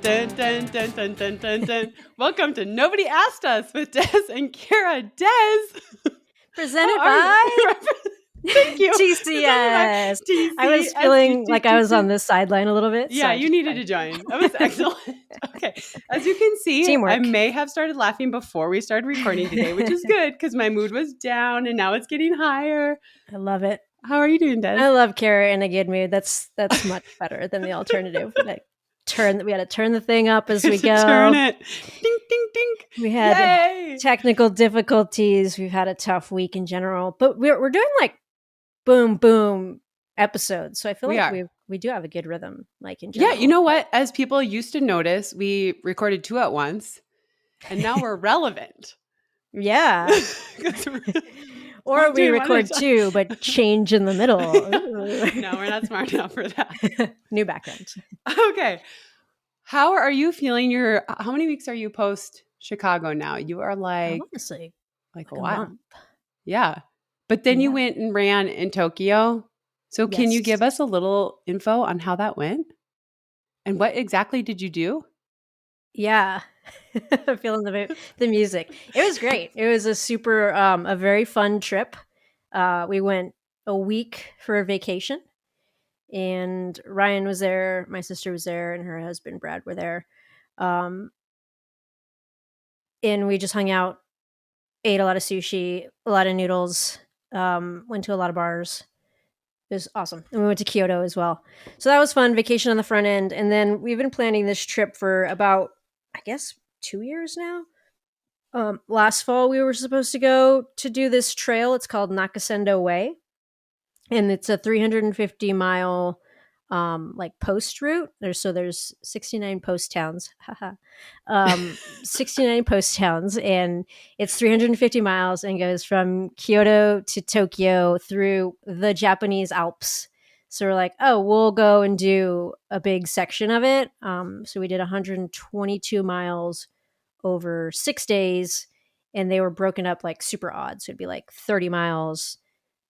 Dun, dun, dun, dun, dun, dun, dun. Welcome to Nobody Asked Us with Des and Kara. Des, Presented how are you? by Thank you. TCS. TCS. I was feeling like I was on this sideline a little bit. Yeah, you needed to join. That was excellent. Okay. As you can see, Teamwork. I may have started laughing before we started recording today, which is good because my mood was down and now it's getting higher. I love it. How are you doing, Des? I love Kara in a good mood. That's much better than the alternative. We had to turn the thing up as we go. Turn it. Ding, ding, ding. We had Yay! technical difficulties. We've had a tough week in general, but we're doing like boom, boom episodes. So I feel we do have a good rhythm, like in general. Yeah, you know what? As people used to notice, we recorded 2 at once, and now we're relevant. Yeah. Or we record 2, but change in the middle. No, we're not smart enough for that. New background. Okay. How are you feeling? How many weeks are you post Chicago now? You are honestly, like a while. Month. Yeah. But then you went and ran in Tokyo. So can you give us a little info on how that went? And what exactly did you do? Yeah. I'm feeling the music. It was great. It was a very fun trip. We went a week for a vacation, and Ryan was there, my sister was there, and her husband Brad were there. And we just hung out, ate a lot of sushi, a lot of noodles, went to a lot of bars. It was awesome. And we went to Kyoto as well. So that was fun. Vacation on the front end. And then we've been planning this trip for about, I guess, 2 years now. Last fall, we were supposed to go to do this trail. It's called Nakasendo Way. And it's a 350-mile post route. There's 69 post towns. 69 post towns, and it's 350 miles and goes from Kyoto to Tokyo through the Japanese Alps. So we're like, oh, we'll go and do a big section of it. So we did 122 miles over 6 days, and they were broken up like super odd. So it'd be like 30 miles,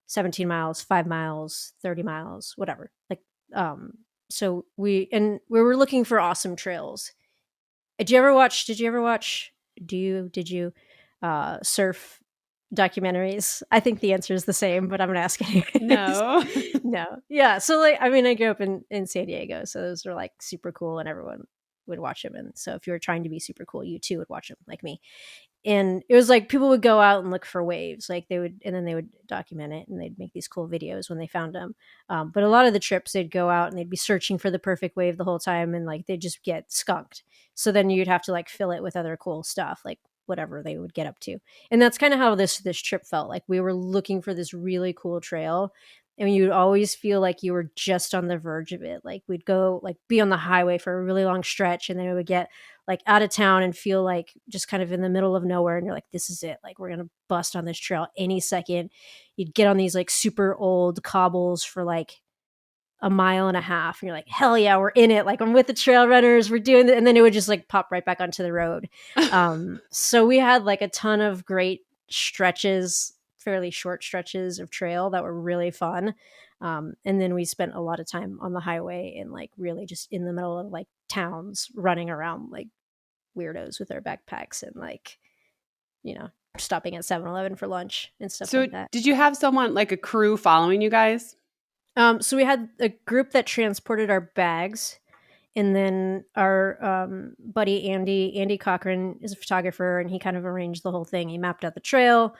17 miles, 5 miles, 30 miles, whatever. So we were looking for awesome trails. Did you ever watch surf documentaries? I think the answer is the same, but I'm going to ask anyways. No. No. Yeah. So I grew up in San Diego, so those were like super cool and everyone would watch them. And so if you were trying to be super cool, you too would watch them like me. And it was like people would go out and look for waves, and then they would document it, and they'd make these cool videos when they found them. But a lot of the trips, they'd go out and they'd be searching for the perfect wave the whole time, and like they'd just get skunked. So then you'd have to like fill it with other cool stuff, like whatever they would get up to. And that's kind of how this trip felt. Like we were looking for this really cool trail, and you'd always feel like you were just on the verge of it. Like we'd go like be on the highway for a really long stretch, and then we would get like out of town and feel like just kind of in the middle of nowhere, and you're like, this is it, like we're gonna bust on this trail any second. You'd get on these like super old cobbles for like a mile and a half, and you're like, hell yeah, we're in it, like I'm with the trail runners, we're doing it. And then it would just like pop right back onto the road. So we had like a ton of great stretches, fairly short stretches of trail that were really fun. And then we spent a lot of time on the highway and like really just in the middle of like towns running around like weirdos with our backpacks and like, stopping at 7-Eleven for lunch and stuff like that. Did you have someone like a crew following you guys? So we had a group that transported our bags, and then our buddy Andy Cochran is a photographer, and he kind of arranged the whole thing. He mapped out the trail.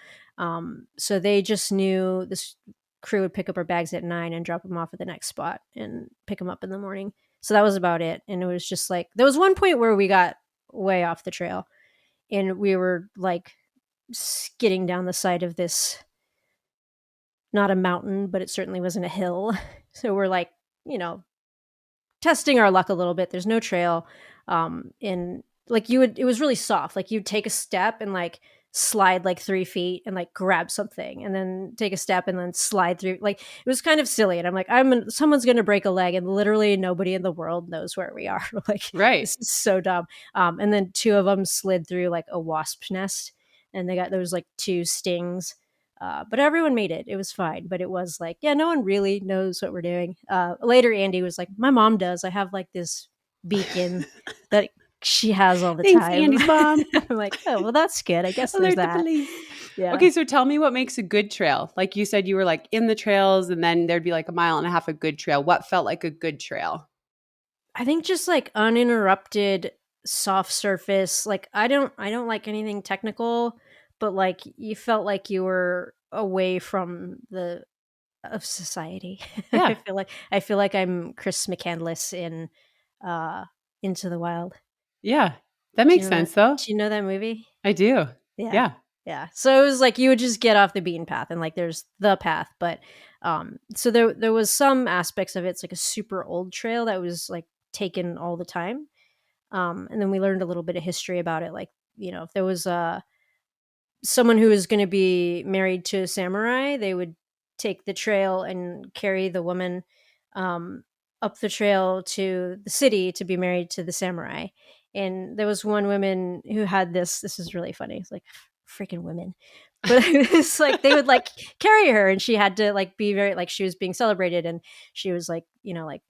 So they just knew this crew would pick up our bags at 9 and drop them off at the next spot and pick them up in the morning. So that was about it. And it was just like, there was one point where we got way off the trail, and we were like skidding down the side of this, not a mountain, but it certainly wasn't a hill. So we're like, testing our luck a little bit. There's no trail. And like it was really soft. Like you'd take a step and like slide like 3 feet and like grab something, and then take a step and then slide through. Like it was kind of silly. And I'm like, someone's going to break a leg, and literally nobody in the world knows where we are. Like, right. This is so dumb. And then 2 of them slid through like a wasp nest, and there was like 2 stings. But everyone made it. It was fine. But it was like, yeah, no one really knows what we're doing. Later, Andy was like, my mom does. I have like this beacon that she has all the Thanks, time. Andy's mom. I'm like, oh, well, that's good. I guess there's Alert the that. police. Yeah. Okay, so tell me what makes a good trail. Like you said, you were like in the trails and then there'd be like a mile and a half of good trail. What felt like a good trail? I think just like uninterrupted soft surface. Like I don't like anything technical, but like you felt like you were away from the of society. Yeah. I feel like I'm Chris McCandless in uh Into the Wild. Yeah. That Do makes you know that sense though. do you know that movie? I do. Yeah. Yeah. Yeah. So it was like you would just get off the beaten path and like there's the path, but so there was some aspects of it. It's like a super old trail that was like taken all the time. And then we learned a little bit of history about it. Like, if there was someone who was going to be married to a samurai, they would take the trail and carry the woman um, up the trail to the city to be married to the samurai. And there was one woman who had this. This is really funny. It's like freaking women, but it's like they would like carry her, and she had to like be very like she was being celebrated, and she was like like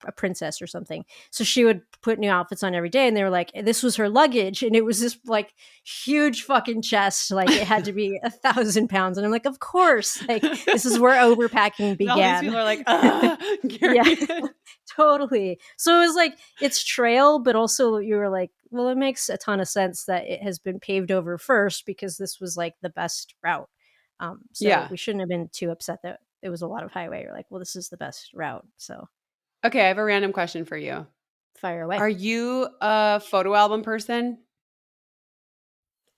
a princess or something. So she would put new outfits on every day, and they were like, this was her luggage, and it was this like huge fucking chest, like it had to be 1,000 pounds. And I'm like, of course, like this is where overpacking All these began. people are like, Yeah, carry it. totally. So it was like it's trail, but also you were like, well, it makes a ton of sense that it has been paved over first because this was like the best route. So Yeah. we shouldn't have been too upset that it was a lot of highway. You're like, well, this is the best route. So Okay, I have a random question for you. fire away. Are you a photo album person?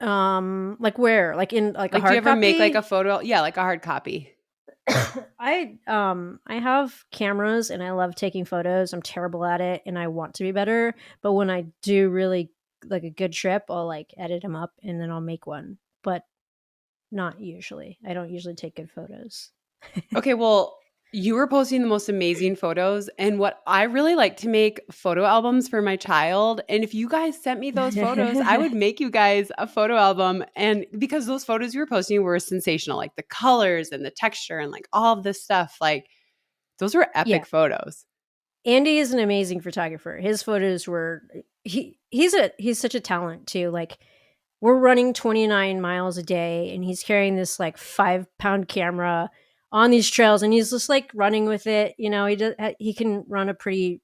Like where? Like in like a Like, do you hard ever make like copy? a photo? Yeah, like a hard copy. I have cameras and I love taking photos. I'm terrible at it and I want to be better, but when I do really like a good trip, I'll like edit them up and then I'll make one. But not usually. I don't usually take good photos. Okay, well, you were posting the most amazing photos. And what I really like to make photo albums for my child. And if you guys sent me those photos, I would make you guys a photo album. And because those photos you were posting were sensational, like the colors and the texture and like all of this stuff, like those were Yeah. epic photos. Andy is an amazing photographer. His photos were he's such a talent too. Like we're running 29 miles a day and he's carrying this like 5-pound camera on these trails and he's just like running with it. He can run a pretty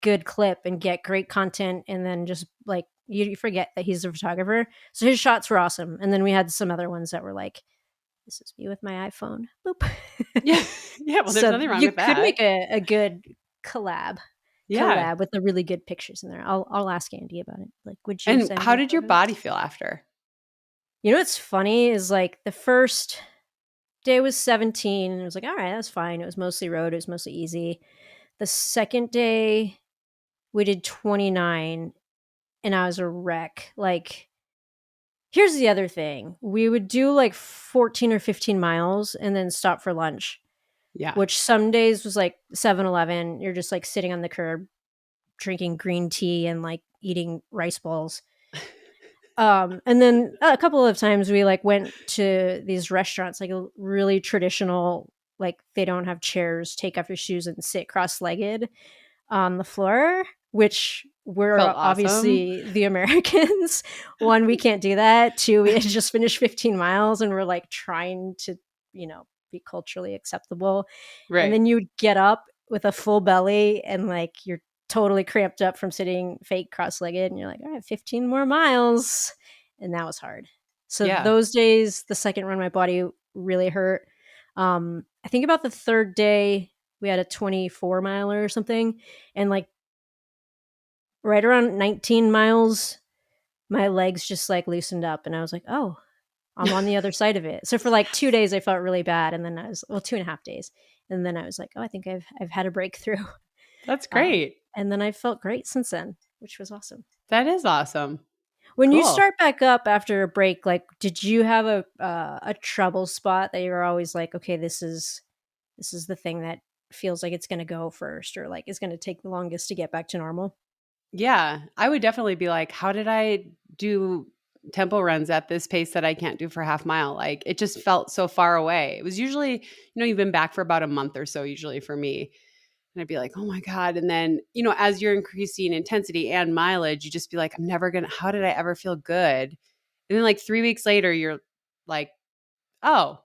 good clip and get great content and then just like you forget that he's a photographer. So his shots were awesome. And then we had some other ones that were like, this is me with my iPhone. Boop. Yeah. Yeah. Well, there's So nothing wrong you with could that. make a good collab Yeah. with the really good pictures in there. I'll ask Andy about it. Like, would you And send how me did your photos? body feel after? What's funny is like the first day was 17 and it was like, all right, that's fine. It was mostly road. It was mostly easy. The second day we did 29 and I was a wreck. Like, here's the other thing. We would do like 14 or 15 miles and then stop for lunch, Yeah. which some days was like 7-Eleven. You're just like sitting on the curb drinking green tea and like eating rice balls. And then a couple of times we like went to these restaurants, like a really traditional, like they don't have chairs, take off your shoes and sit cross-legged on the floor, which we're Felt awesome. obviously the Americans. One, we can't do that. Two, we had just finished 15 miles and we're like trying to, be culturally acceptable. And Right. then you'd get up with a full belly and like you're totally cramped up from sitting fake cross-legged and you're like, all right, 15 more miles. And that was hard. So Yeah. those days, the second run, my body really hurt. I think about the third day, we had a 24 miler or something. And like right around 19 miles, my legs just like loosened up. And I was like, oh, I'm on the other side of it. So for like 2 days, I felt really bad. And then 2.5 days. And then I was like, oh, I think I've had a breakthrough. That's great. And then I felt great since then, which was awesome. That is awesome. When you Cool. start back up after a break, like, did you have a trouble spot that you were always like, okay, this is the thing that feels like it's going to go first, or like is going to take the longest to get back to normal? Yeah. I would definitely be like, how did I do tempo runs at this pace that I can't do for half mile? Like it just felt so far away. It was usually, you've been back for about a month or so, usually for me. And I'd be like, oh my God. And then, as you're increasing intensity and mileage, you just be like, how did I ever feel good? And then like 3 weeks later, you're like, oh,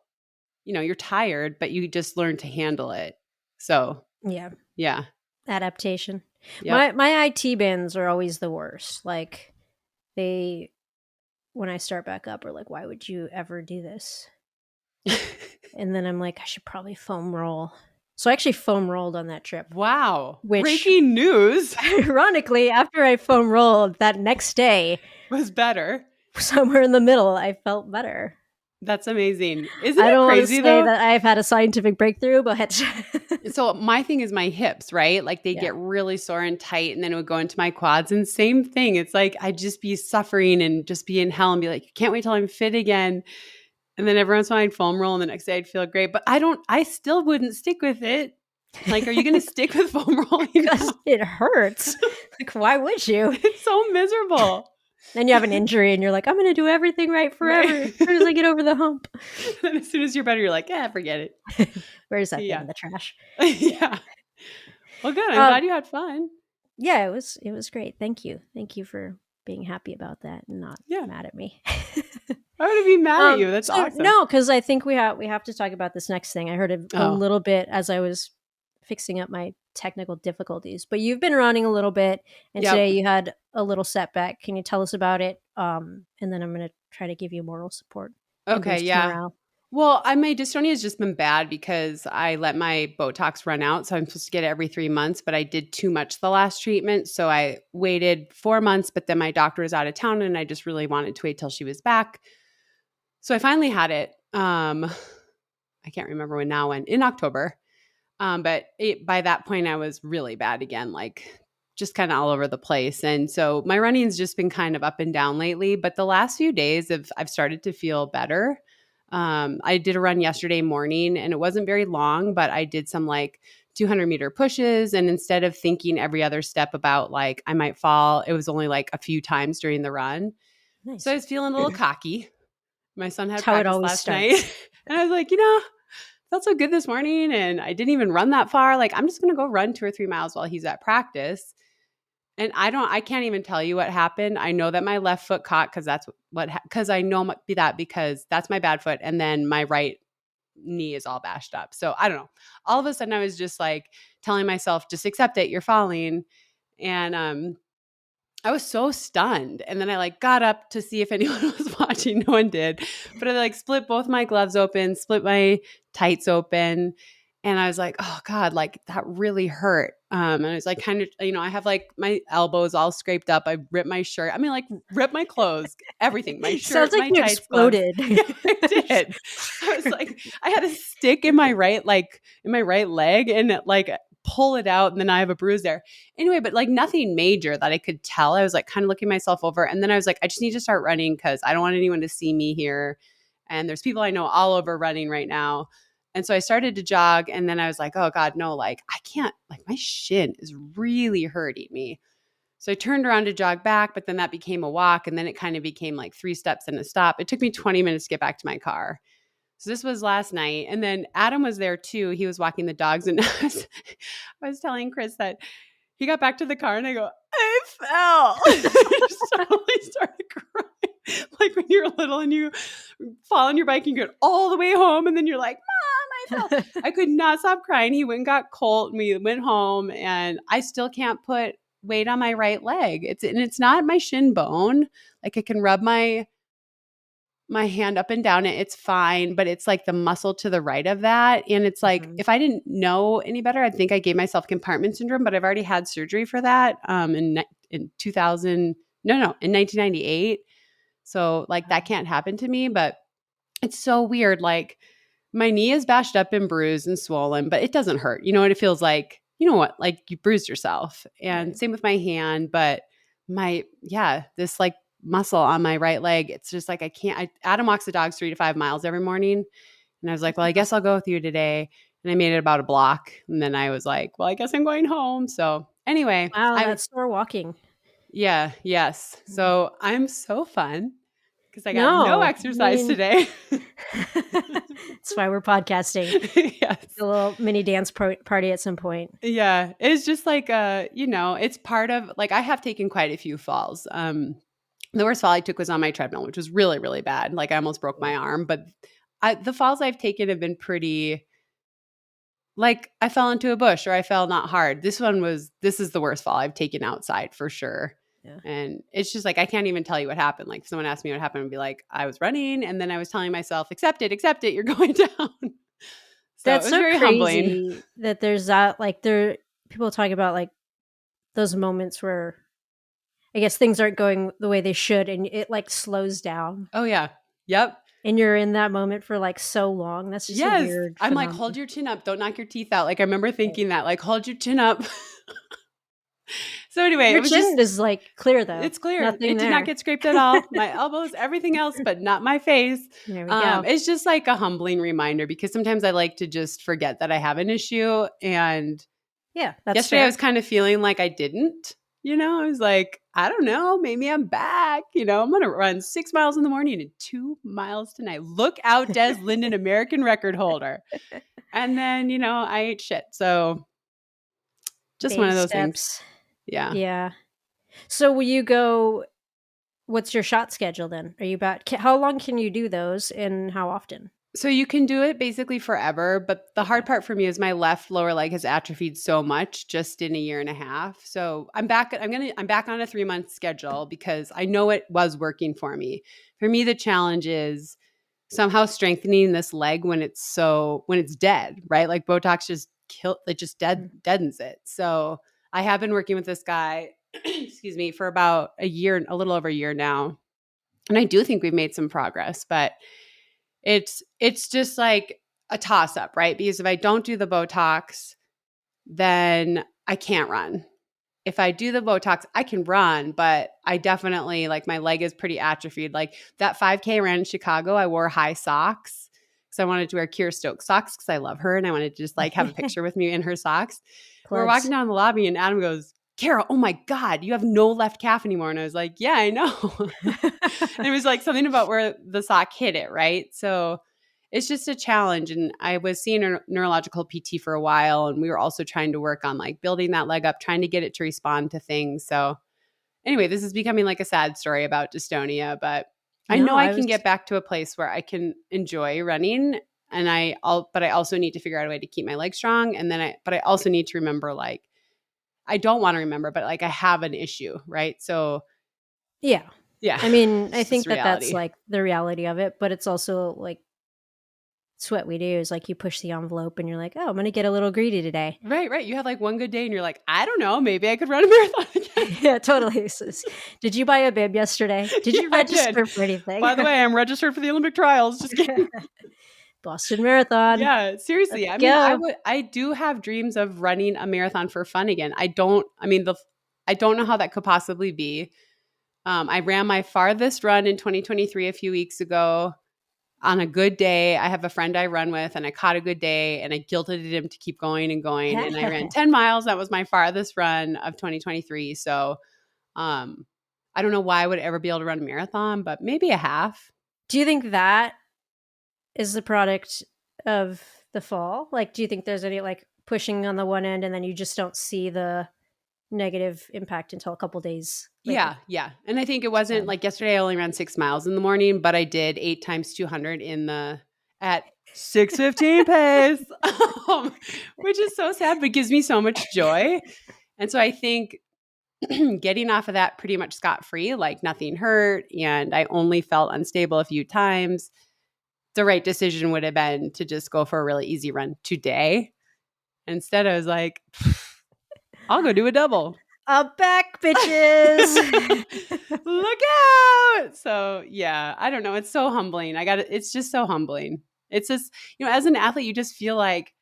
you're tired, but you just learn to handle it. So Yeah. yeah. Adaptation. Yep. My IT bands are always the worst. Like they, when I start back up, are like, why would you ever do this? And then I'm like, I should probably foam roll. So I actually foam rolled on that trip. Wow. Which, Breaking news ironically, after I foam rolled that next day, was better. somewhere in the middle, I felt better. That's amazing. Isn't I it don't want to crazy say though? that I've had a scientific breakthrough, but So my thing is my hips, right? Like they yeah. get really sore and tight, and then it would go into my quads. And same thing. It's like I'd just be suffering and just be in hell and be like, can't wait till I'm fit again. And then every once in a while I'd foam roll and the next day I'd feel great. But I still wouldn't stick with it. Like, are you going to stick with foam rolling Because now? it hurts. Like, why would you? It's so miserable. Then you have an injury and you're like, I'm going to do everything right forever Right. as soon as I get over the hump. Then as soon as you're better, you're like, forget it. Where's that thing Yeah. in the trash? Yeah. Well, good. I'm glad you had fun. Yeah, it was great. Thank you. Thank you for being happy about that and not Yeah. mad at me. Why would I be mad at you? That's awesome. No, because I think we have to talk about this next thing. I heard a little bit as I was fixing up my technical difficulties, but you've been running a little bit, and today you had a little setback. Can you tell us about it? And then I'm going to try to give you moral support. Okay, yeah. Morale. Well, my dystonia has just been bad because I let my Botox run out. So I'm supposed to get it every 3 months, but I did too much the last treatment. So I waited 4 months, but then my doctor was out of town and I just really wanted to wait till she was back. So I finally had it. I can't remember when in October. But by that point I was really bad again, like just kind of all over the place. And so my running's just been kind of up and down lately, but the last few days I've started to feel better. I did a run yesterday morning and it wasn't very long, but I did some like 200-meter pushes. And instead of thinking every other step about like I might fall, it was only like a few times during the run. Nice. So I was feeling a little cocky. My son had practice last night. And I was like, felt so good this morning and I didn't even run that far. Like I'm just going to go run 2 or 3 miles while he's at practice. And I can't even tell you what happened. I know that my left foot caught because that's my bad foot. And then my right knee is all bashed up. So I don't know. All of a sudden I was just like telling myself, just accept it. You're falling. And, I was so stunned. And then I like got up to see if anyone was watching. No one did. But I like split both my gloves open, split my tights open. And I was like, oh God, like that really hurt. And I was like, kind of, I have like my elbows all scraped up. I ripped my shirt. I mean, like ripped my clothes, everything, my shirt, sounds like my you tights, exploded. Yeah, I did. I was like, I had a stick in my right leg and like pull it out. And then I have a bruise there. Anyway, but like nothing major that I could tell. I was like kind of looking myself over. And then I was like, I just need to start running because I don't want anyone to see me here. And there's people I know all over running right now. And so I started to jog and then I was like, oh God, no, like I can't, like my shin is really hurting me. So I turned around to jog back, but then that became a walk. And then it kind of became like 3 steps and a stop. It took me 20 minutes to get back to my car. So this was last night. And then Adam was there too. He was walking the dogs. And I was telling Chris that he got back to the car and I go, I fell. I just totally started crying. Like when you're little and you fall on your bike and you get all the way home and then you're like, Mom, I fell. I could not stop crying. He went and got Colt and we went home and I still can't put weight on my right leg. It's not my shin bone. Like I can rub my hand up and down it. It's fine, but it's like the muscle to the right of that. And it's like, if I didn't know any better, I'd think I gave myself compartment syndrome, but I've already had surgery for that in 1998. So like that can't happen to me, but it's so weird. Like my knee is bashed up and bruised and swollen, but it doesn't hurt. You know what it feels like? You know what? Like you bruised yourself. And same with my hand, but this like muscle on my right leg. It's just like, Adam walks the dogs 3 to 5 miles every morning. And I was like, well, I guess I'll go with you today. And I made it about a block. And then I was like, well, I guess I'm going home. So anyway. Wow, that's sore walking. Yeah. Yes. So I'm so fun because I got no exercise today. That's why we're podcasting. Yes. A little mini dance party at some point. Yeah. It's just like, it's part of, like, I have taken quite a few falls. The worst fall I took was on my treadmill, which was really, really bad. Like, I almost broke my arm, but the falls I've taken have been pretty, like, I fell into a bush or I fell not hard. This is the worst fall I've taken outside for sure. Yeah. And it's just like, I can't even tell you what happened. Like, if someone asked me what happened, I'd be like, I was running. And then I was telling myself, accept it, you're going down. So it That's was so very humbling. crazy that there's that, like, people talk about, like, those moments where I guess things aren't going the way they should and it, like, slows down. Oh, yeah. Yep. And you're in that moment for, like, so long. That's just a Yes. weird I'm like, hold phenomenon. your chin up. Don't knock your teeth out. Like, I remember Right. thinking that, like, hold your chin up. So anyway, it Your was chin just, is, like, clear, though. it's clear. Nothing It did not there. get scraped at all. My elbows, everything else, but not my face. There we go. It's just like a humbling reminder because sometimes I like to just forget that I have an issue. And Yeah, that's yesterday I fair. was kind of feeling like I didn't. I was like, I don't know, maybe I'm back. I'm going to run 6 miles in the morning and 2 miles tonight. Look out, Des Linden, American record holder. And then, I ate shit. So just one Baby of those things. steps. Yeah. Yeah. So will you go what's your shot schedule then? Are you about how long can you do those and how often? So you can do it basically forever, but the hard Okay. part for me is my left lower leg has atrophied so much just in a year and a half. So I'm back. I'm back on a 3-month schedule because I know it was working for me. For me, the challenge is somehow strengthening this leg when it's dead, right? Like Botox Mm. deadens it. So I have been working with this guy, excuse me, for about a little over a year now, and I do think we've made some progress, but it's just like a toss up, right? Because if I don't do the Botox, then I can't run. If I do the Botox, I can run, but I definitely, like, my leg is pretty atrophied. Like that 5K I ran in Chicago, I wore high socks because I wanted to wear Kiera Stokes socks because I love her and I wanted to just like have a picture with me in her socks. We're walking Plugs. down the lobby and Adam goes, Kara, oh my God, you have no left calf anymore. And I was like, yeah, I know. And it was like something about where the sock hit it, right? So it's just a challenge. And I was seeing a neurological PT for a while, and we were also trying to work on like building that leg up, trying to get it to respond to things. So anyway, this is becoming like a sad story about dystonia, but I No, know I I can was get back to a place where I can enjoy running, and but I also need to figure out a way to keep my legs strong. And then but I also need to remember, like, I don't want to remember, but like I have an issue, right? So yeah. yeah, I mean, I it's just think that that's reality. like the reality of it, but it's also like it's what we do is like you push the envelope and you're like, "Oh, I'm going to get a little greedy today." Right, right. You have like one good day and you're like, I don't know, maybe I could run a marathon again. Yeah, totally. Did you buy a bib yesterday? Did Yeah, you I did. register for anything? By the way, I'm registered for the Olympic trials. Just kidding. Boston Marathon. Yeah, Let's seriously. I mean, go. I do have dreams of running a marathon for fun again. I don't know how that could possibly be. I ran my farthest run in 2023 a few weeks ago on a good day. I have a friend I run with, and I caught a good day, and I guilted him to keep going and going. And I ran 10 miles. That was my farthest run of 2023. So I don't know why I would ever be able to run a marathon, but maybe a half. Do you think that is the product of the fall? Like, do you think there's any like pushing on the one end and then you just don't see the negative impact until a couple days later? Yeah, yeah. And I think it wasn't So, like yesterday I only ran 6 miles in the morning, but I did 8 times 200 at 6:15 pace. Which is so sad, but gives me so much joy. And so I think getting off of that pretty much scot-free, like nothing hurt, and I only felt unstable a few times. The right decision would have been to just go for a really easy run today. Instead, I was like, I'll go do a double. I'm back, bitches. Look out. So yeah, I don't know. It's so humbling. It's just so humbling. It's just, as an athlete, you just feel like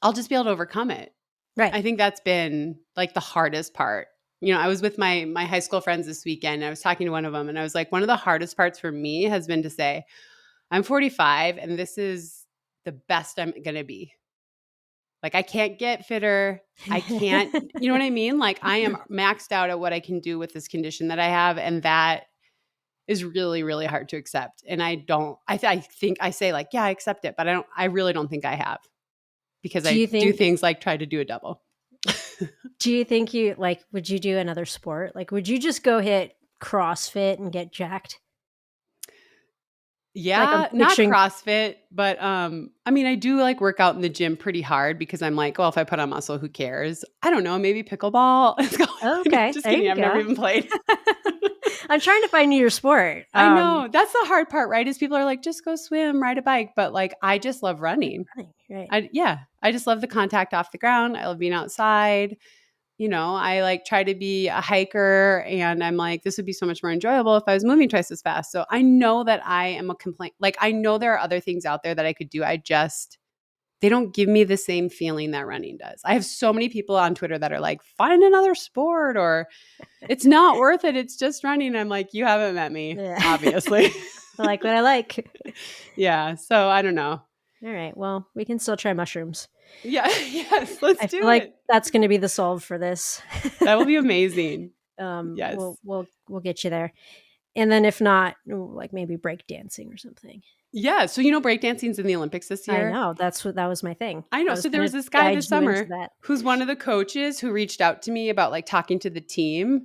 I'll just be able to overcome it. Right. I think that's been like the hardest part. I was with my high school friends this weekend. And I was talking to one of them, and I was like, one of the hardest parts for me has been to say, I'm 45 and this is the best I'm going to be. Like, I can't get fitter. I can't, you know what I mean? Like, I am maxed out at what I can do with this condition that I have. And that is really, really hard to accept. And I think I say like, yeah, I accept it, but I really don't think I have, because Do I you do think things like try to do a double. you like, would you do another sport? Like, would you just go hit CrossFit and get jacked? Like, I'm Yeah, not picturing. CrossFit, but I mean, I do like work out in the gym pretty hard because I'm like, well, if I put on muscle, who cares? I don't know, maybe pickleball. Oh, okay, Just there kidding. you I've never go. even played. I'm trying to find your sport. I know. That's the hard part, right? Is people are like, just go swim, ride a bike, but like I just love running. Running, right? I just love the contact off the ground. I love being outside. I like try to be a hiker, and I'm like, this would be so much more enjoyable if I was moving twice as fast. So I know that I am a complaint. Like, I know there are other things out there that I could do. They don't give me the same feeling that running does. I have so many people on Twitter that are like, find another sport, or it's not worth it. It's just running. I'm like, you haven't met me, Yeah. obviously. I like what I like. Yeah. So I don't know. All right. Well, we can still try mushrooms. Yeah. Yes. Let's I feel do like it. that's going to be the solve for this. That will be amazing. Yes. We'll get you there. And then if not, like maybe break dancing or something. Yeah. So, breakdancing's in the Olympics this I year. know. That was my thing. I know. I was So there going was to this guy guide this you into summer that. who's one of the coaches who reached out to me about like talking to the team.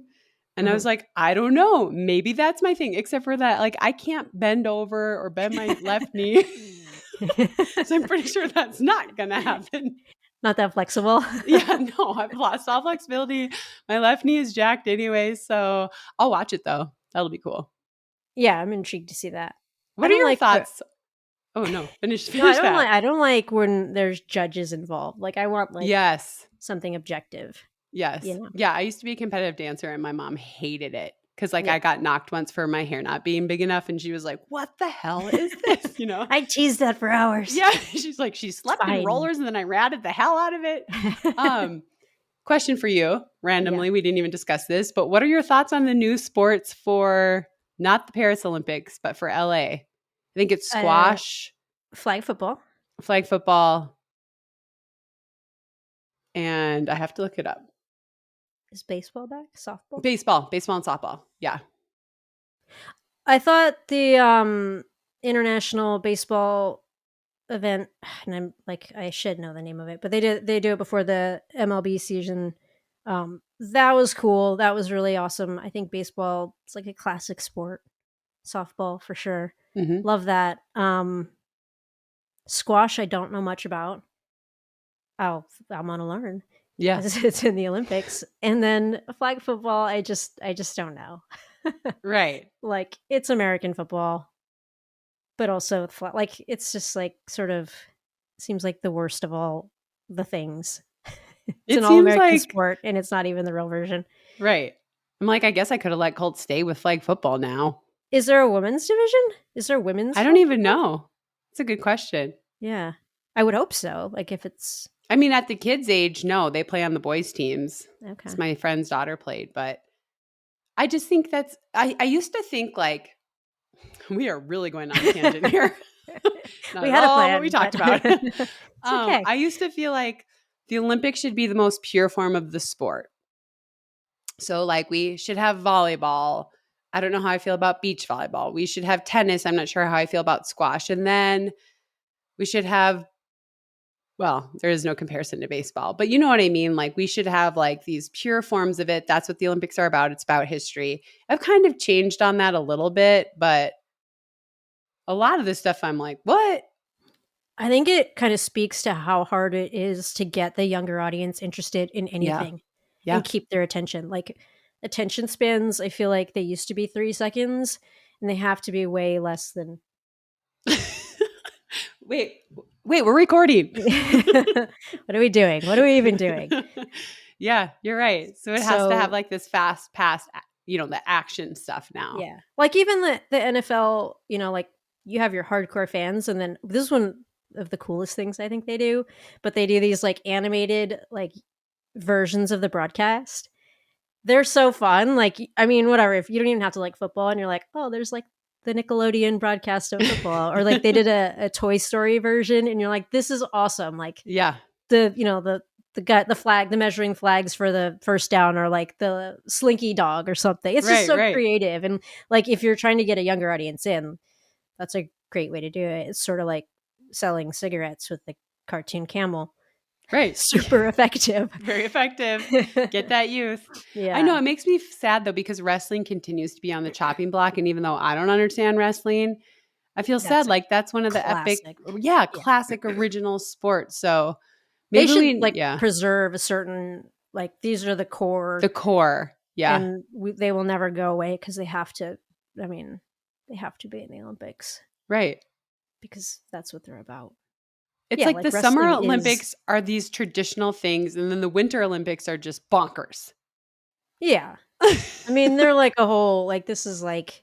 And I was Mhm. like, I don't know. Maybe that's my thing, except for that, like, I can't bend over or bend my left knee. So I'm pretty sure that's not going to happen. Not that flexible. Yeah, no, I've lost all flexibility. My left knee is jacked anyway. So I'll watch it though. That'll be cool. Yeah, I'm intrigued to see that. I What are don't your like thoughts? Oh, no. Finish no, that. I don't like when there's judges involved. Like, I want like Yes. something objective. Yes. Yeah, I used to be a competitive dancer and my mom hated it because like Yeah. I got knocked once for my hair not being big enough and she was like, "What the hell is this?" I teased that for hours. Yeah, she's like, "She slept in Fine. rollers and then I ratted the hell out of it." Question for you, randomly, we didn't even discuss this, but what are your thoughts on the new sports for not the Paris Olympics, but for LA? I think it's squash, Flag football. flag football, and I have to look it up. Is baseball back? Softball? Baseball and softball. Yeah. I thought the international baseball event, and I'm like, I should know the name of it, but they do it before the MLB season. That was cool. That was really awesome. I think baseball, it's like a classic sport. Softball for sure. Mm-hmm. Love that. Squash, I don't know much about. I'm gonna learn. Yeah. It's in the Olympics. And then flag football, I just don't know. Right. Like, it's American football, but also like, it's just like sort of seems like the worst of all the things. It's an all-American sport, and it's not even the real version. Right. I'm like, I guess I could have let Colt stay with flag football now. Is there a women's division? Is there women's? I don't even know. It's a good question. Yeah. I would hope so. Like, if it's... I mean, at the kids' age, no, they play on the boys' teams. Okay. My friend's daughter played, but I just think I used to think like, we are really going on a tangent here. We had a plan. What we talked about. It's okay. I used to feel like the Olympics should be the most pure form of the sport. So like we should have volleyball. I don't know how I feel about beach volleyball. We should have tennis. I'm not sure how I feel about squash. And then we should have, well, there is no comparison to baseball, but you know what I mean? Like we should have like these pure forms of it. That's what the Olympics are about. It's about history. I've kind of changed on that a little bit, but a lot of this stuff I'm like, what? I think it kind of speaks to how hard it is to get the younger audience interested in anything and keep their attention. Like, attention spans, I feel like they used to be 3 seconds and they have to be way less than. Wait, we're recording. What are we doing? What are we even doing? Yeah, you're right. So it has to have like this fast past, the action stuff now. Yeah. Like even the NFL, like you have your hardcore fans, and then this is one of the coolest things I think they do, but they do these like animated like versions of the broadcast. They're so fun. Like, I mean, whatever, if you don't even have to like football and you're like, oh, there's like the Nickelodeon broadcast of football, or like they did a Toy Story version and you're like, this is awesome. Like, yeah, the the measuring flags for the first down are like the slinky dog or something. It's just Right, so right, creative. And like if you're trying to get a younger audience in, that's a great way to do it. It's sort of like selling cigarettes with the cartoon camel. right. Super effective. Very effective. Get that youth. I know Yeah, it makes me sad though because wrestling continues to be on the chopping block, and even though I don't understand wrestling, I feel sad. that's a Like that's one of the epic, classic. yeah, Yeah. classic original sports. So They maybe should we, like yeah, preserve a certain like these are the the core, core, yeah, and they will never go away because they have to. I mean, they have to be in the Olympics right. because that's what they're about. It's Yeah, like the like Summer wrestling is. Olympics are these traditional things, and then the Winter Olympics are just bonkers. Yeah, I mean they're like a whole like this is like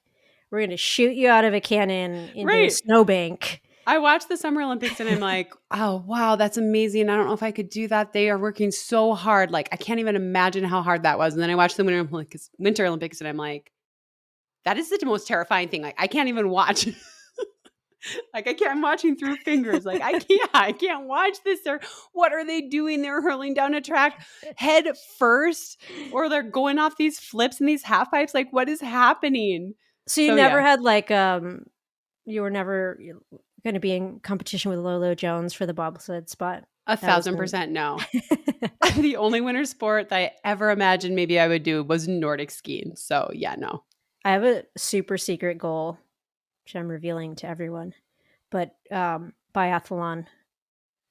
we're gonna shoot you out of a cannon into a Right. snowbank. I watch the Summer Olympics and I'm like, oh, wow, that's amazing. I don't know if I could do that. They are working so hard. Like, I can't even imagine how hard that was. And then I watch the Winter Olympics and I'm like, that is the most terrifying thing. Like, I can't even watch. Like, I'm watching through fingers. Like, I can't watch this. What are they doing? They're hurling down a track head first, or they're going off these flips and these half pipes. Like, what is happening? So you So, never yeah, had like you were never going to be in competition with Lolo Jones for the bobsled spot. That was when 1,000% no. The only winter sport that I ever imagined maybe I would do was Nordic skiing. So yeah, no. I have a super secret goal, which I'm revealing to everyone. But biathlon,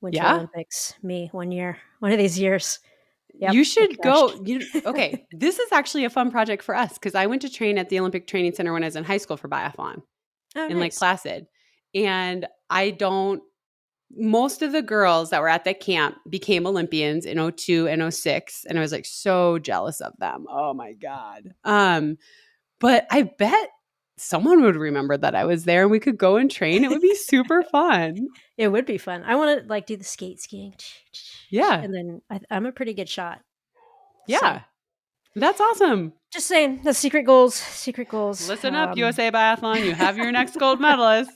Winter Yeah. Olympics, me 1 year, one of these years. Yep, You it should crashed. go. Okay, this is actually a fun project for us because I went to train at the Olympic Training Center when I was in high school for biathlon Oh, in Lake nice. Placid. And most of the girls that were at that camp became Olympians in '02 and '06, and I was like so jealous of them. Oh my God. But I bet someone would remember that I was there and we could go and train. It would be super fun. It would be fun. I want to like do the skate skiing, Yeah. and then I'm a pretty good shot. So Yeah. That's awesome. just saying, the secret goals. Secret goals. Listen up, USA Biathlon. You have your next gold medalist.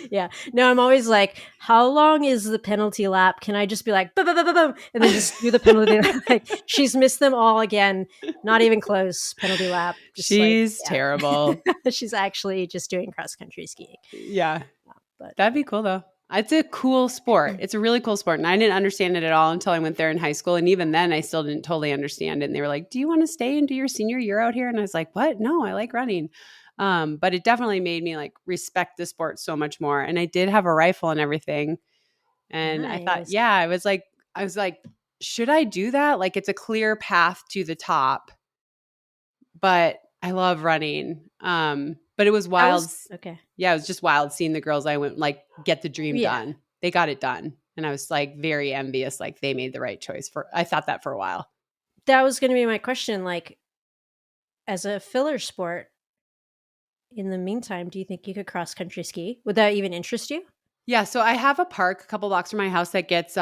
Yeah. No, I'm always like, how long is the penalty lap? Can I just be like, boom, boom, boom, boom, boom, and then just do the penalty lap? Like, she's missed them all again. Not even close. Penalty lap. Just like, She's terrible. yeah. She's actually just doing cross country skiing. Yeah. But That'd be cool though. It's a cool sport. It's a really cool sport. And I didn't understand it at all until I went there in high school. And even then, I still didn't totally understand it. And they were like, do you want to stay and do your senior year out here? And I was like, what? No, I like running. But it definitely made me like respect the sport so much more. And I did have a rifle and everything. And I thought, nice. yeah, I was like, should I do that? Like it's a clear path to the top, but I love running. But it was That wild. was okay. Yeah, it was just wild seeing the girls I went like get the dream Yeah. done. They got it done. And I was like very envious, like they made the right choice I thought that for a while. That was going to be my question. Like, as a filler sport, in the meantime, do you think you could cross country ski? Would that even interest you? Yeah, so I have a park a couple blocks from my house that gets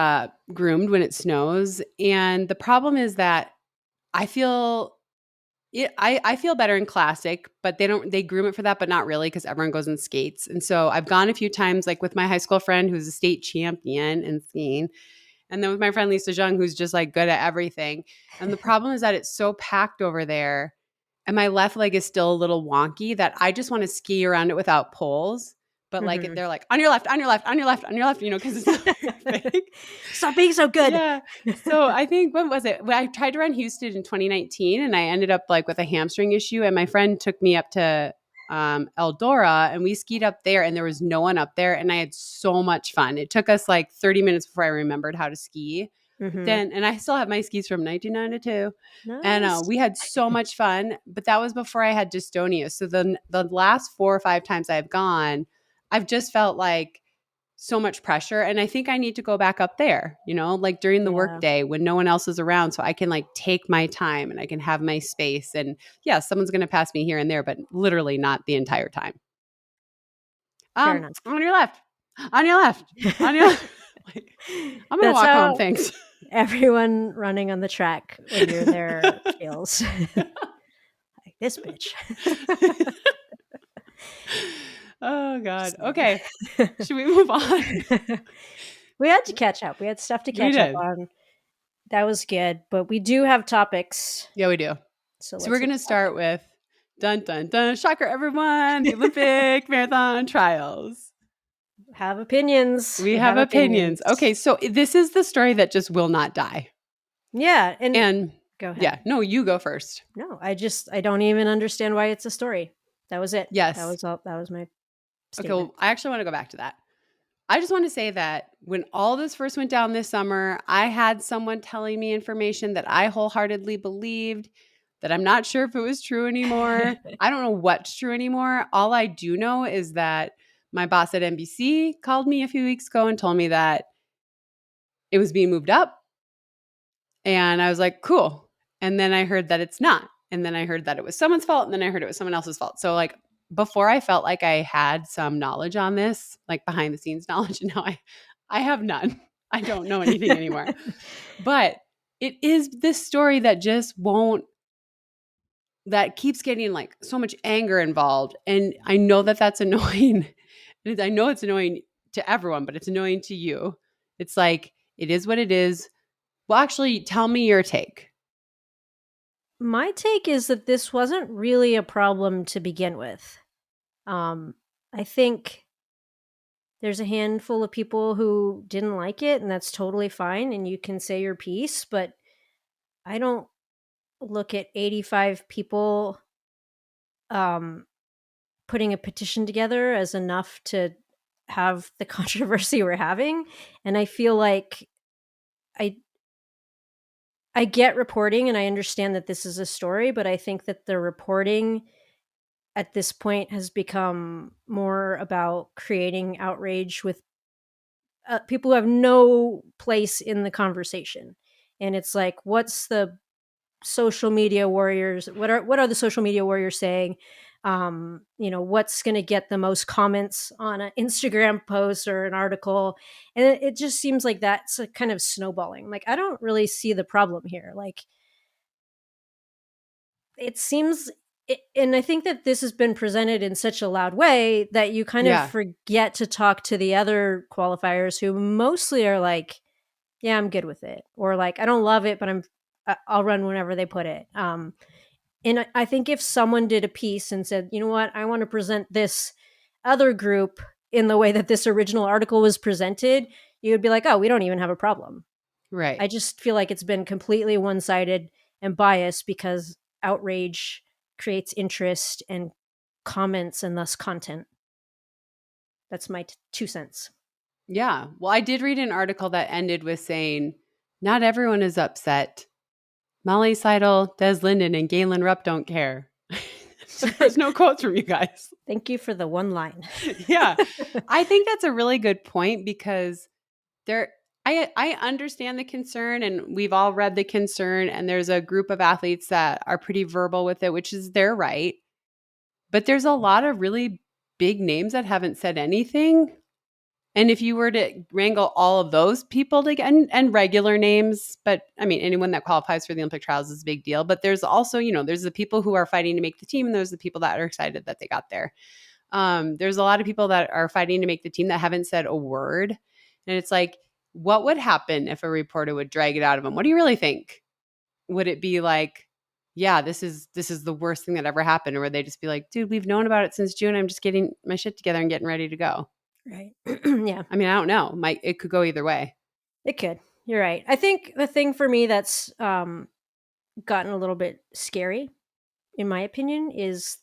groomed when it snows. And the problem is that I feel I feel better in classic, but they groom it for that, but not really because everyone goes in skates. And so I've gone a few times, like with my high school friend who's a state champion in skiing, and then with my friend Lisa Jung, who's just like good at everything. And the problem is that it's so packed over there, and my left leg is still a little wonky that I just want to ski around it without poles. But like Mhm. they're like on your left, on your left, on your left, on your left, because it's not very big. Stop being so good. Yeah. So I think when was it? When I tried to run Houston in 2019 and I ended up like with a hamstring issue and my friend took me up to Eldora and we skied up there and there was no one up there and I had so much fun. It took us like 30 minutes before I remembered how to ski. But Mhm. then, and I still have my skis from 1992 and Nice. we had so much fun, but that was before I had dystonia. So the last 4 or 5 times I've gone, I've just felt like so much pressure. And I think I need to go back up there, like during the Yeah. workday when no one else is around. So I can like take my time and I can have my space. And yeah, someone's going to pass me here and there, but literally not the entire time. Fair enough. On your left, on your left, on your left. Like, I'm going to That's walk home. how Thanks. everyone running on the track when you're there feels. Like this bitch. Oh, God. Just Okay. like- Should we move on? We had to catch up. We had stuff to We catch up did. on. That was good, but we do have topics. Yeah, we do. So So we're let's going to start with dun dun dun, shocker everyone, the Olympic marathon trials. have opinions. We We have have opinions. opinions. Okay, so this is the story that just will not die. Yeah, and And go ahead. yeah, no, you go first. No, I don't even understand why it's a story. That was it. That Yes. was all. That was my Okay, statement. well, I actually want to go back to that. I just want to say that when all this first went down this summer, I had someone telling me information that I wholeheartedly believed, that I'm not sure if it was true anymore. I don't know what's true anymore. All I do know is that my boss at NBC called me a few weeks ago and told me that it was being moved up. And I was like, cool. And then I heard that it's not. And then I heard that it was someone's fault. And then I heard it was someone else's fault. So, like, before I felt like I had some knowledge on this, like behind the scenes knowledge, and now I have none. I don't know anything anymore. But it is this story that just won't, that keeps getting like so much anger involved. And I know that that's annoying. I know it's annoying to everyone, but it's annoying to you. It's like, it is what it is. Well, actually, tell me your take. My take is that this wasn't really a problem to begin with. I think there's a handful of people who didn't like it, and that's totally fine. And you can say your piece, but I don't look at 85 people um, putting a petition together as enough to have the controversy we're having. And I feel like I I get reporting and I understand that this is a story, but I think that the reporting at this point has become more about creating outrage with people who have no place in the conversation. And it's like, what's the social media warriors? What are the social media warriors saying? What's going to get the most comments on an Instagram post or an article? And it just seems like that's a kind of snowballing. Like, I don't really see the problem here. Like, it seems and I think that this has been presented in such a loud way that you kind of Yeah. forget to talk to the other qualifiers who mostly are like, yeah, I'm good with it, or like, I don't love it, but I'll run whenever they put it. And I think if someone did a piece and said, you know what, I want to present this other group in the way that this original article was presented, you would be like, oh, we don't even have a problem. Right. I just feel like it's been completely one-sided and biased because outrage creates interest and comments and thus content. That's my 2 cents. Yeah. Well, I did read an article that ended with saying, not everyone is upset. Molly Seidel, Des Linden, and Galen Rupp don't care. There's no quotes from you guys. Thank you for the one line. Yeah. I think that's a really good point because I understand the concern and we've all read the concern, and there's a group of athletes that are pretty verbal with it, which is their right. But there's a lot of really big names that haven't said anything. And if you were to wrangle all of those people together, and regular names, but I mean, anyone that qualifies for the Olympic trials is a big deal. But there's also, there's the people who are fighting to make the team, and there's the people that are excited that they got there. There's a lot of people that are fighting to make the team that haven't said a word. And it's like, what would happen if a reporter would drag it out of them? What do you really think? Would it be like, yeah, this is the worst thing that ever happened? Or would they just be like, dude, we've known about it since June. I'm just getting my shit together and getting ready to go. Right. Yeah. I mean, I don't know. It could go either way. It could. You're right. I think the thing for me that's gotten a little bit scary, in my opinion, is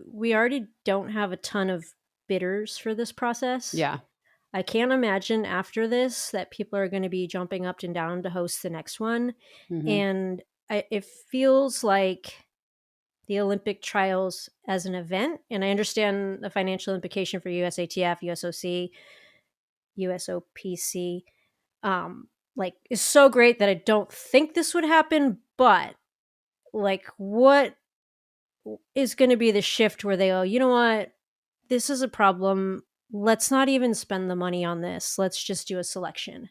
we already don't have a ton of bidders for this process. Yeah. I can't imagine after this that people are going to be jumping up and down to host the next one. Mm-hmm. And it feels like the Olympic trials as an event, and I understand the financial implication for USATF, USOC, USOPC, like, is so great that I don't think this would happen. But like, what is going to be the shift where they go, you know what, this is a problem. Let's not even spend the money on this. Let's just do a selection.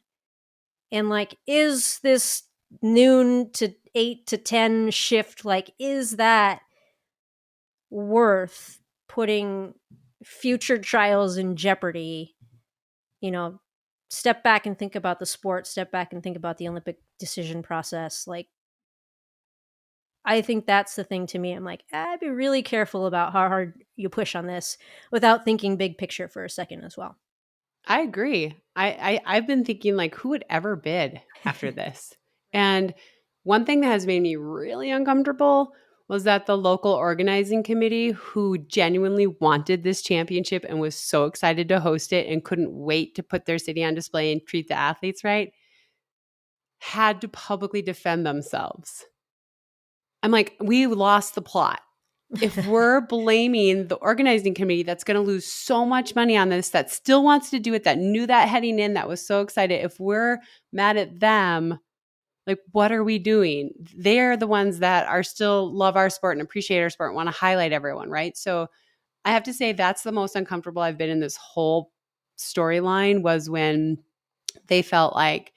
And like, is this noon to 8 to 10 shift, like, is that worth putting future trials in jeopardy, you know, step back and think about the sport, step back and think about the Olympic decision process. Like, I think that's the thing to me. I'm like, I'd be really careful about how hard you push on this without thinking big picture for a second as well. I agree. I've been thinking like, who would ever bid after this? And one thing that has made me really uncomfortable was that the local organizing committee, who genuinely wanted this championship and was so excited to host it and couldn't wait to put their city on display and treat the athletes right, had to publicly defend themselves. I'm like, we lost the plot. If we're blaming the organizing committee that's going to lose so much money on this, that still wants to do it, that knew that heading in, that was so excited, if we're mad at them, like, what are we doing? They're the ones that are still love our sport and appreciate our sport and want to highlight everyone, right? So I have to say that's the most uncomfortable I've been in this whole storyline, was when they felt like,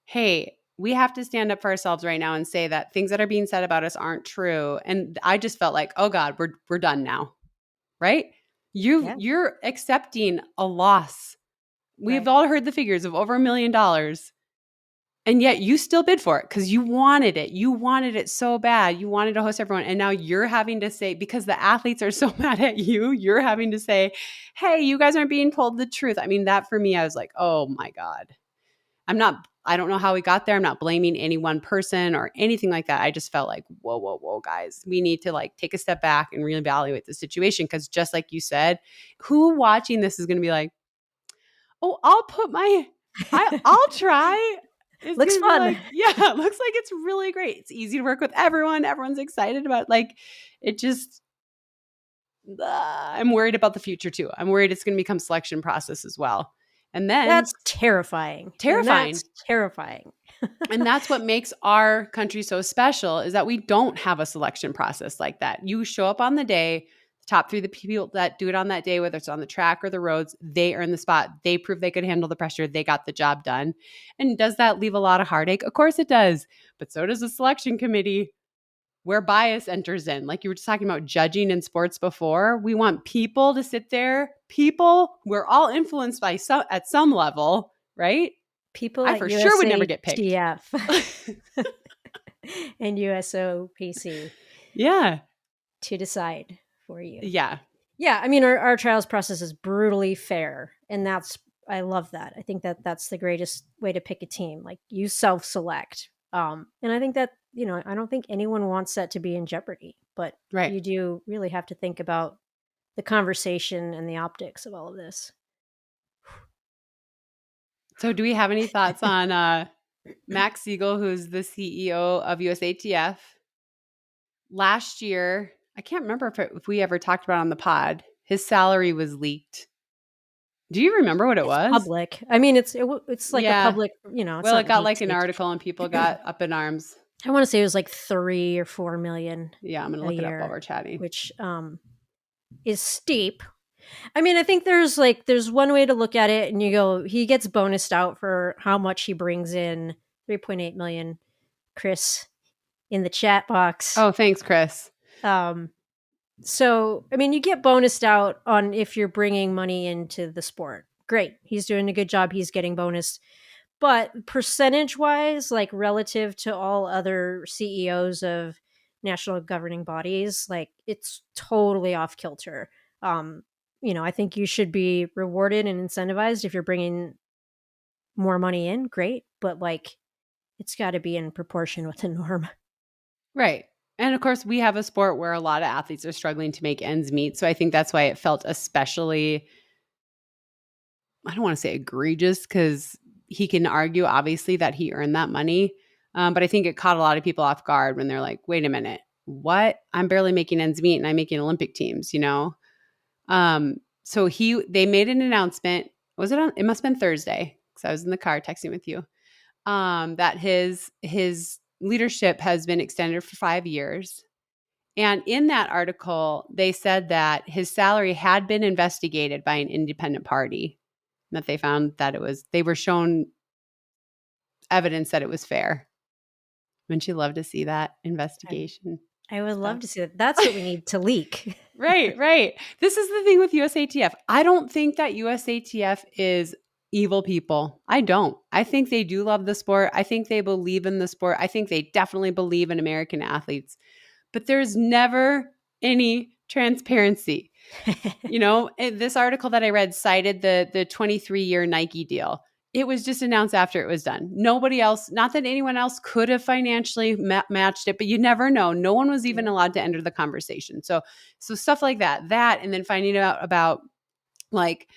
hey, we have to stand up for ourselves right now and say that things that are being said about us aren't true. And I just felt like, oh God, we're done now, right? Yeah, You're accepting a loss. We've right. all heard the figures of over $1 million. And yet you still bid for it because you wanted it. You wanted it so bad. You wanted to host everyone. And now you're having to say, because the athletes are so mad at you, you're having to say, hey, you guys aren't being told the truth. I mean, that for me, I was like, oh my God. I don't know how we got there. I'm not blaming any one person or anything like that. I just felt like, whoa, whoa, whoa, guys, we need to like take a step back and reevaluate the situation. Cause just like you said, who watching this is going to be like, oh, I'll try. It's Looks going to be fun. like, yeah, it looks like it's really great. It's easy to work with everyone. Everyone's excited about it. Like, it just, I'm worried about the future too. I'm worried it's going to become selection process as well. And then That's terrifying. And terrifying. that's terrifying. And that's what makes our country so special, is that we don't have a selection process like that. You show up on the day, the top three, the people that do it on that day, whether it's on the track or the roads, they earn the spot. They prove they could handle the pressure. They got the job done. And does that leave a lot of heartache? Of course it does. But so does the selection committee, where bias enters in. Like you were just talking about judging in sports before. We want people to sit there. People, we're all influenced by at some level, right? People I at for sure would never get picked. USATF and USOPC Yeah. to decide for you. Yeah. Yeah, I mean, our trials process is brutally fair, and I love that. I think that that's the greatest way to pick a team. Like, you self-select, and I think that, I don't think anyone wants that to be in jeopardy. But Right. you do really have to think about the conversation and the optics of all of this. So do we have any thoughts on Max Siegel, who's the CEO of USATF? Last year, I can't remember if we ever talked about it on the pod, his salary was leaked. Do you remember what it It's was? public. I mean, it's like a Yeah. public. It's Well, it not got deep like an state. article and people got up in arms. I want to say it was like 3 or 4 million Yeah, I'm going to a look it up while year, we're chatting. which is steep. I mean, I think there's one way to look at it, and you go, he gets bonused out for how much he brings in. 3.8 million. Chris in the chat box. Oh, thanks, Chris. So I mean, you get bonused out on if you're bringing money into the sport. Great, he's doing a good job. He's getting bonus. But percentage wise, like relative to all other CEOs of national governing bodies, like it's totally off kilter. I think you should be rewarded and incentivized if you're bringing more money in. Great, but like it's got to be in proportion with the norm. Right. And of course, we have a sport where a lot of athletes are struggling to make ends meet. So I think that's why it felt especially, I don't want to say egregious, because he can argue, obviously, that he earned that money. But I think it caught a lot of people off guard when they're like, wait a minute, what? I'm barely making ends meet and I'm making Olympic teams, you know? So they made an announcement. Was it on? It must have been Thursday, because I was in the car texting with you. That his leadership has been extended for 5 years. And in that article, they said that his salary had been investigated by an independent party, and that they found that they were shown evidence that it was fair. Wouldn't you love to see that investigation? I would love stuff? to see that. That's what we need to leak. Right. This is the thing with USATF. I don't think that USATF is evil people. I don't. I think they do love the sport. I think they believe in the sport. I think they definitely believe in American athletes. But there's never any transparency. This article that I read cited the 23-year Nike deal. It was just announced after it was done. Nobody else, not that anyone else could have financially matched it, but you never know. No one was even allowed to enter the conversation. So stuff like that, and then finding out about like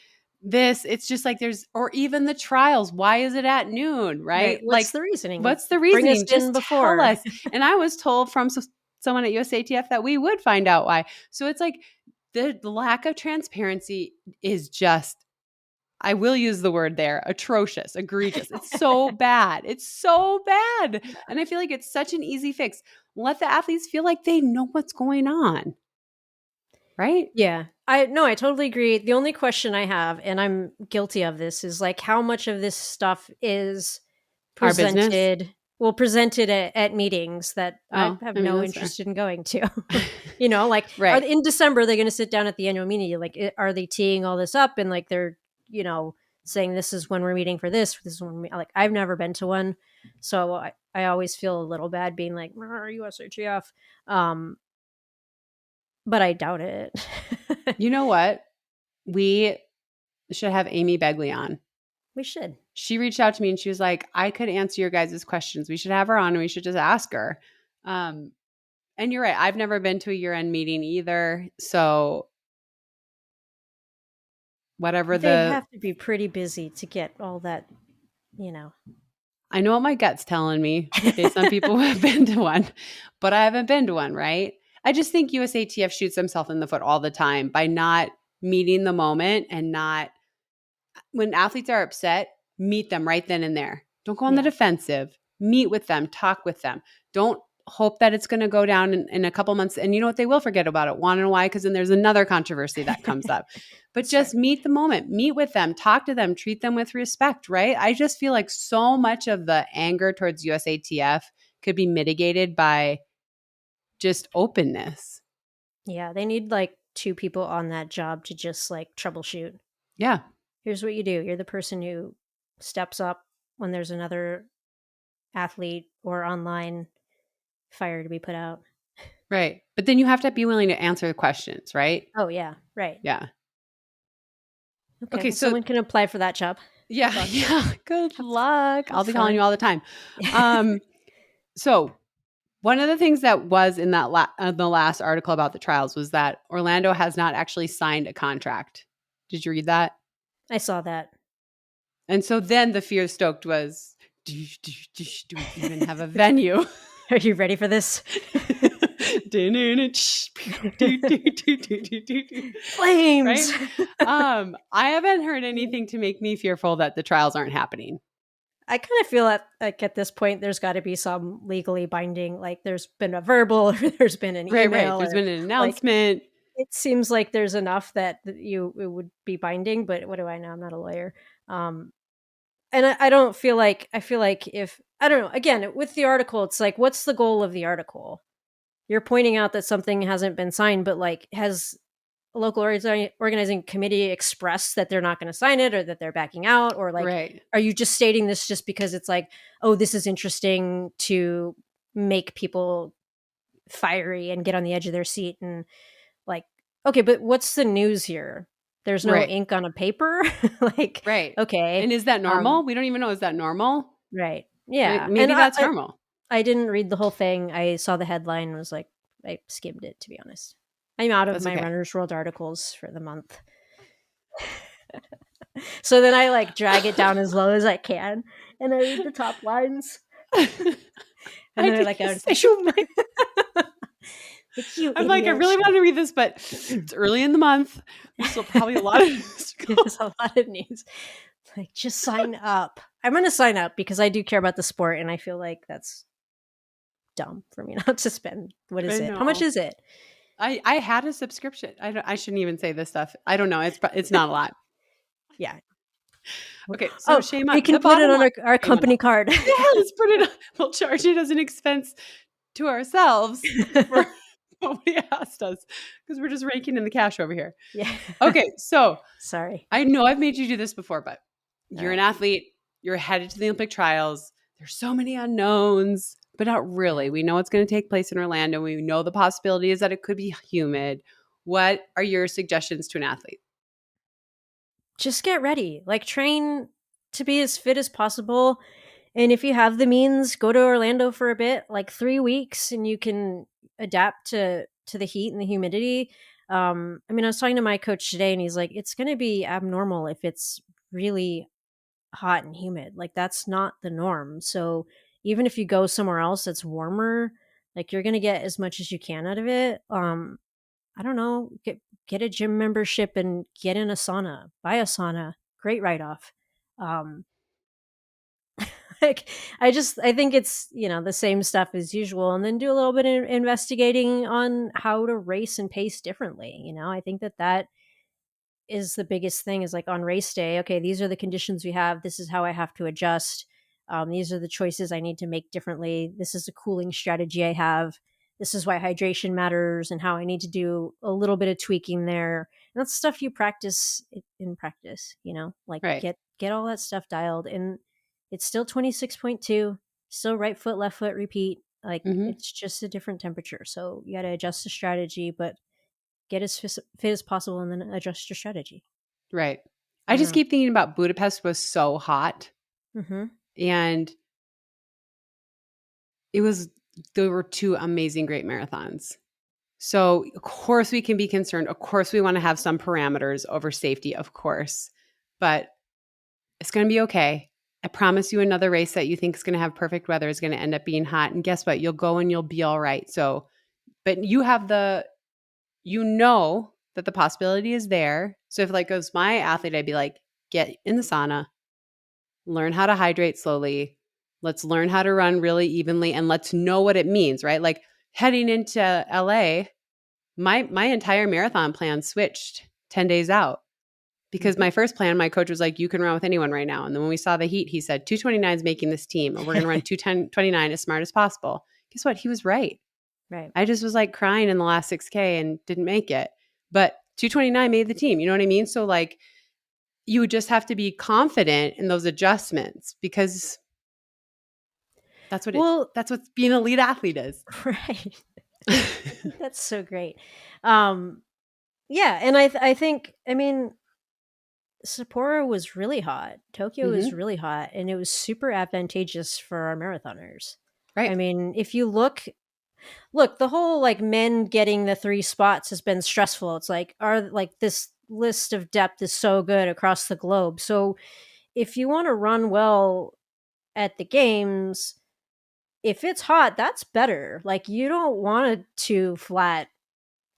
this, it's just like or even the trials. Why is it at noon, right? What's the reasoning? What's the Bring us reasoning? Just in before. tell us. And I was told from someone at USATF that we would find out why. So it's like the lack of transparency is just, I will use the word there, atrocious, egregious. It's so bad. It's so bad. Yeah. And I feel like it's such an easy fix. Let the athletes feel like they know what's going on. Right? Yeah. I totally agree. The only question I have, and I'm guilty of this, is like how much of this stuff is Our business? presented at meetings that I have no interest in going to. Right. In December, they're going to sit down at the annual meeting. Like, are they teeing all this up and like they're, saying this is when we're meeting for this is when like I've never been to one. So I always feel a little bad being like, USATF. But I doubt it. You know what? We should have Amy Begley on. We should. She reached out to me and she was like, I could answer your guys' questions. We should have her on and we should just ask her. And you're right. I've never been to a year-end meeting either. So whatever they have to be pretty busy to get all that, I know what my gut's telling me based on people who have been to one, but I haven't been to one, right? I just think USATF shoots themselves in the foot all the time by not meeting the moment and not, when athletes are upset, meet them right then and there. Don't go on the defensive. Meet with them, talk with them. Don't hope that it's going to go down in a couple months. And you know what? They will forget about it. Want to know why? Because then there's another controversy that comes up. But just meet the moment, meet with them, talk to them, treat them with respect, right? I just feel like so much of the anger towards USATF could be mitigated by just openness. Yeah, they need like 2 people on that job to just like troubleshoot. Yeah. Here's what you do. You're the person who steps up when there's another athlete or online fire to be put out. Right. But then you have to be willing to answer the questions, right? Oh, yeah. Right. Yeah. Okay, so someone can apply for that job. Yeah. Yeah. Good luck. I'll be calling you all the time. So one of the things that was in that the last article about the trials was that Orlando has not actually signed a contract. Did you read that? I saw that. And so then the fear stoked was, do we even have a venue? Are you ready for this? Flames. Right? I haven't heard anything to make me fearful that the trials aren't happening. I kind of feel like at this point, there's got to be some legally binding, like there's been a verbal or there's been an email. Right. There's been an announcement. Like, it seems like there's enough that it would be binding, but what do I know? I'm not a lawyer. And I don't feel like, I feel like if, I don't know, again, with the article, it's like, what's the goal of the article? You're pointing out that something hasn't been signed, but like, has a local organizing committee expressed that they're not going to sign it or that they're backing out? Or like, Are you just stating this just because it's like, oh, this is interesting to make people fiery and get on the edge of their seat? And like, okay, but what's the news here? There's no ink on a paper. Like, okay. And is that normal? We don't even know. Is that normal? Right. Yeah. Maybe that's normal. I didn't read the whole thing. I saw the headline and was like, I skimmed it, to be honest. I'm out of my Runner's World articles for the month. So then I like drag it down as low as I can and I read the top lines. And then I like, I'm like, I really want to read this, but it's early in the month. There's still probably a lot of news. There's a lot of news. Like, just sign up. I'm going to sign up because I do care about the sport, and I feel like that's dumb for me not to spend. What is it? How much is it? I had a subscription. I shouldn't even say this stuff. I don't know. It's not a lot. Yeah. Okay. So shame on. We can put it on our company card. Yeah, let's put it on. We'll charge it as an expense to ourselves. Nobody asked us because we're just raking in the cash over here. Yeah. Okay. So sorry. I know I've made you do this before, but you're an athlete, you're headed to the Olympic trials. There's so many unknowns, but not really. Yeah. We know what's going to take place in Orlando. We know the possibility is that it could be humid. What are your suggestions to an athlete? Just get ready. Like, train to be as fit as possible. And if you have the means, go to Orlando for a bit, like 3 weeks, and you can adapt to the heat and the humidity. I mean, I was talking to my coach today, and he's like, it's going to be abnormal if it's really hot and humid. Like, that's not the norm. So even if you go somewhere else that's warmer, like, you're going to get as much as you can out of it. I don't know, get a gym membership and get in a sauna. Buy a sauna. Great write off. Um, like, I think it's, the same stuff as usual, and then do a little bit of investigating on how to race and pace differently. I think that is the biggest thing, is like on race day, okay, these are the conditions we have. This is how I have to adjust. These are the choices I need to make differently. This is a cooling strategy I have. This is why hydration matters and how I need to do a little bit of tweaking there. And that's stuff you practice in practice, like Right. get all that stuff dialed. And it's still 26.2, still right foot, left foot, repeat. Like, Mm-hmm. it's just a different temperature. So you got to adjust the strategy, but get as fit as possible and then adjust your strategy. Right. I I don't just know. keep thinking about Budapest was so hot, Mm-hmm. and there were two amazing, great marathons. So of course we can be concerned. Of course we want to have some parameters over safety, of course, but it's going to be okay. I promise you, another race that you think is going to have perfect weather is going to end up being hot. And guess what? You'll go and you'll be all right. So, but you know that the possibility is there. So if like as my athlete, I'd be like, get in the sauna, learn how to hydrate slowly. Let's learn how to run really evenly, and let's know what it means, right? Like heading into LA, my entire marathon plan switched 10 days out. Because Mm-hmm. my first plan, my coach was like, you can run with anyone right now. And then when we saw the heat, he said, 229 is making this team, and we're going to run 229 as smart as possible. Guess what? He was right. Right. I just was like crying in the last 6K and didn't make it. But 229 made the team. You know what I mean? So, like, you just have to be confident in those adjustments, because Well, that's what being an elite athlete is. right. That's so great. Um, yeah, and I think, I mean, Sapporo was really hot. Tokyo was Mm-hmm. really hot, and it was super advantageous for our marathoners. I Right. mean, if you look, the whole like men getting the 3 spots has been stressful. It's like, this list of depth is so good across the globe. So if you want to run well at the games, if it's hot, that's better. Like, you don't want to flat.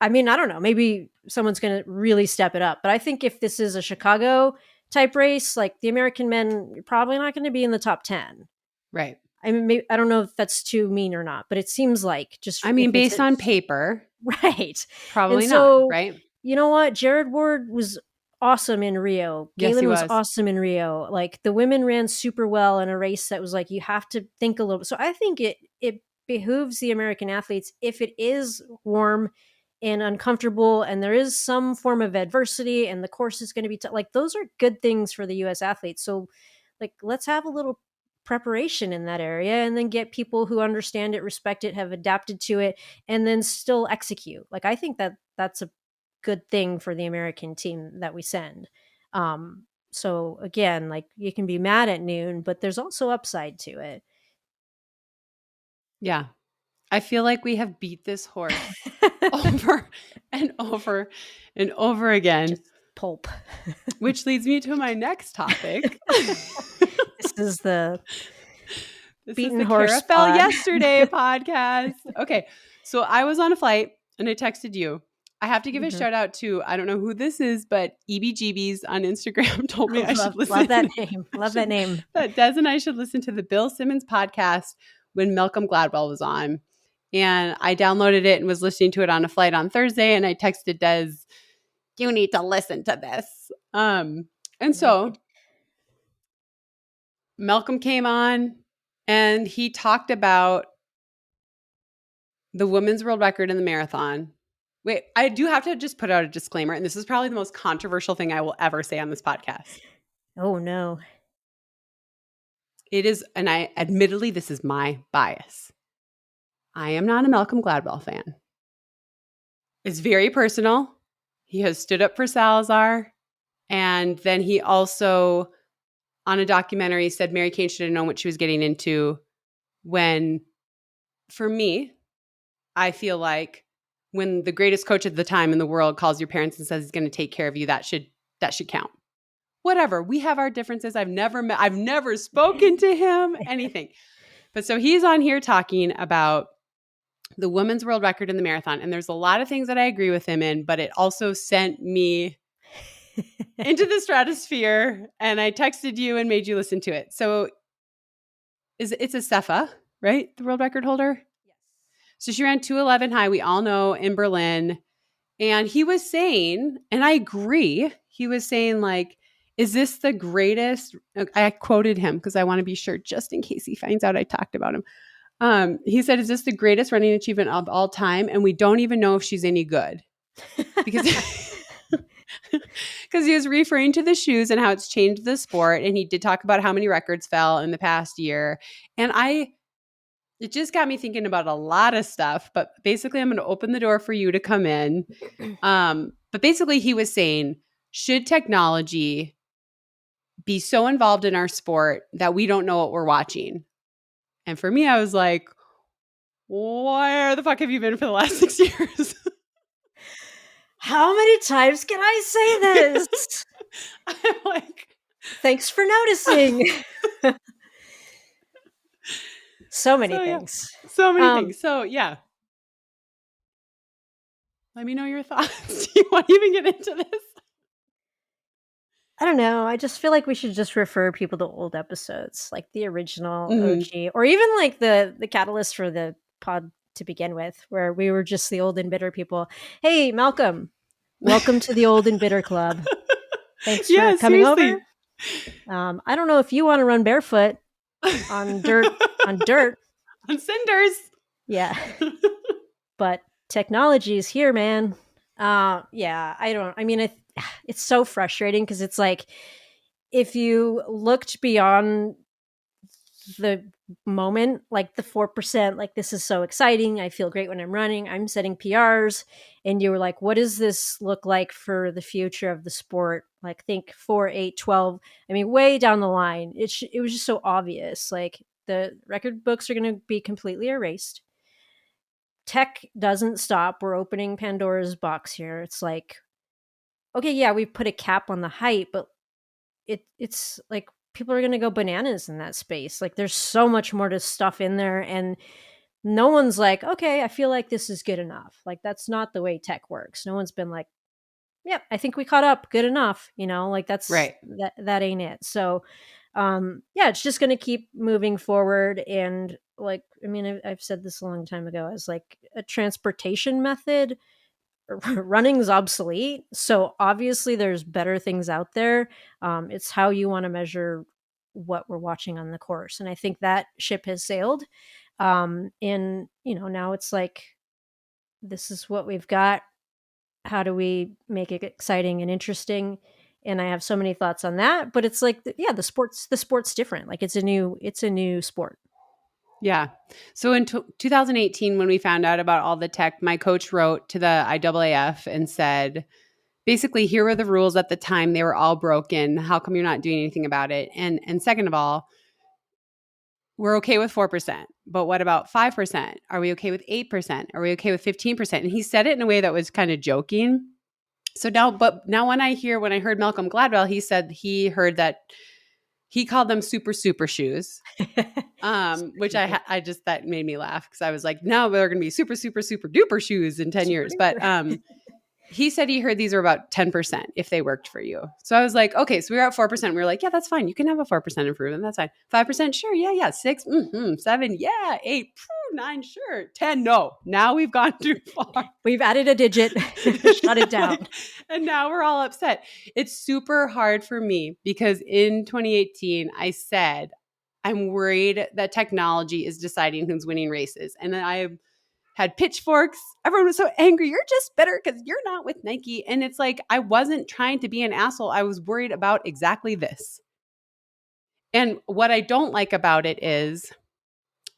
I mean, I don't know. Maybe someone's going to really step it up. But I think if this is a Chicago type race, like the American men, you're probably not going to be in the top 10. Right. I mean, maybe, I don't know if that's too mean or not, but it seems like, just I mean, if it's based on paper, right. And probably not. so, Right. you know what? Jared Ward was awesome in Rio. Yes, he Galen was was. awesome in Rio. Like, the women ran super well in a race that was like, you have to think a little. So I think it behooves the American athletes, if it is warm and uncomfortable and there is some form of adversity and the course is going to be like, those are good things for the US athletes. So, like, let's have a little preparation in that area, and then get people who understand it, respect it, have adapted to it, and then still execute. Like, I think that's a good thing for the American team that we send. So again, like, you can be mad at noon, but there's also upside to it. Yeah. I feel like we have beat this horse over and over and over again, Just pulp. which leads me to my next topic. This is the This is beaten the horse Carousel pod. Yesterday podcast. Okay. So I was on a flight and I texted you. I have to give a Mhm. shout out to, I don't know who this is, but EBGBs on Instagram told me I should Love listen. that name. Love that name. That Des and I should listen to the Bill Simmons podcast when Malcolm Gladwell was on. And I downloaded it and was listening to it on a flight on Thursday. And I texted Des, you need to listen to this. And Noted. so Malcolm came on and he talked about the women's world record in the marathon. Wait, I do have to just put out a disclaimer. And this is probably the most controversial thing I will ever say on this podcast. Oh no. It is, and I admittedly, this is my bias. I am not a Malcolm Gladwell fan. It's very personal. He has stood up for Salazar. And then he also, on a documentary, said Mary Kane should have known what she was getting into when, for me, I feel like when the greatest coach at the time in the world calls your parents and says he's going to take care of you, that should count. Whatever. We have our differences. I've never spoken to him, anything. But so he's on here talking about the women's world record in the marathon. And there's a lot of things that I agree with him in, but it also sent me into the stratosphere. And I texted you and made you listen to it. So it's a Cefa, right? The world record holder? Yes. So she ran 2:11 high, we all know, in Berlin. And he was saying, and I agree, he was saying, like, is this the greatest? I quoted him because I want to be sure, just in case he finds out I talked about him. He said, is this the greatest running achievement of all time? And we don't even know if she's any good. Because he was referring to the shoes and how it's changed the sport. And he did talk about how many records fell in the past year. And it just got me thinking about a lot of stuff. But basically, I'm going to open the door for you to come in. But basically, he was saying, should technology be so involved in our sport that we don't know what we're watching? And for me, I was like, where the fuck have you been for the last 6 years? How many times can I say this? I'm like, thanks for noticing. So many things. Yeah. So many things. So yeah. Let me know your thoughts. Do you want to even get into this? I don't know. I just feel like we should just refer people to old episodes, like the original OG, or even like the catalyst for the pod to begin with, where we were just the old and bitter people. Hey, Malcolm, welcome to the old and bitter club. Thanks for coming over. I don't know if you want to run barefoot on dirt, on cinders. Yeah, but technology is here, man. Yeah, I mean, it's so frustrating because it's like, if you looked beyond the moment, like the 4%, like, this is so exciting, I feel great when I'm running, I'm setting PRs, and you were like, what does this look like for the future of the sport? Like, think 4, 8, 12. I mean, way down the line, it was just so obvious. Like, the record books are going to be completely erased. Tech doesn't stop. We're opening Pandora's box here. It's like, okay, yeah, we put a cap on the height, but it's like, people are going to go bananas in that space. Like, there's so much more to stuff in there, and no one's like, okay, I feel like this is good enough. Like, that's not the way tech works. No one's been like, yep, I think we caught up, good enough. Like, that's right. That ain't it. So yeah, it's just going to keep moving forward. And like, I mean, I've said this a long time ago, as like a transportation method, running's obsolete. So obviously there's better things out there. It's how you want to measure what we're watching on the course. And I think that ship has sailed. And now it's like, this is what we've got. How do we make it exciting and interesting? And I have so many thoughts on that, but it's like, yeah, the sport's different. Like, it's a new sport. Yeah. So in 2018, when we found out about all the tech, my coach wrote to the IAAF and said, basically, here were the rules at the time. They were all broken. How come you're not doing anything about it? And second of all, we're okay with 4%, but what about 5%? Are we okay with 8%? Are we okay with 15%? And he said it in a way that was kind of joking. So now when I heard Malcolm Gladwell, he said he heard that he called them super shoes, which I just, that made me laugh, because I was like, no, they're going to be super duper shoes in 10 years. But he said he heard these are about 10% if they worked for you. So I was like, okay, so we were at 4%. We were like, yeah, that's fine. You can have a 4% improvement. That's fine. 5%, sure. Yeah. 6, 7, yeah. 8, 9, sure. 10, no. Now we've gone too far. We've added a digit. Shut it down. And now we're all upset. It's super hard for me because in 2018, I said, I'm worried that technology is deciding who's winning races. And then I had pitchforks. Everyone was so angry. You're just bitter because you're not with Nike. And it's like, I wasn't trying to be an asshole. I was worried about exactly this. And what I don't like about it is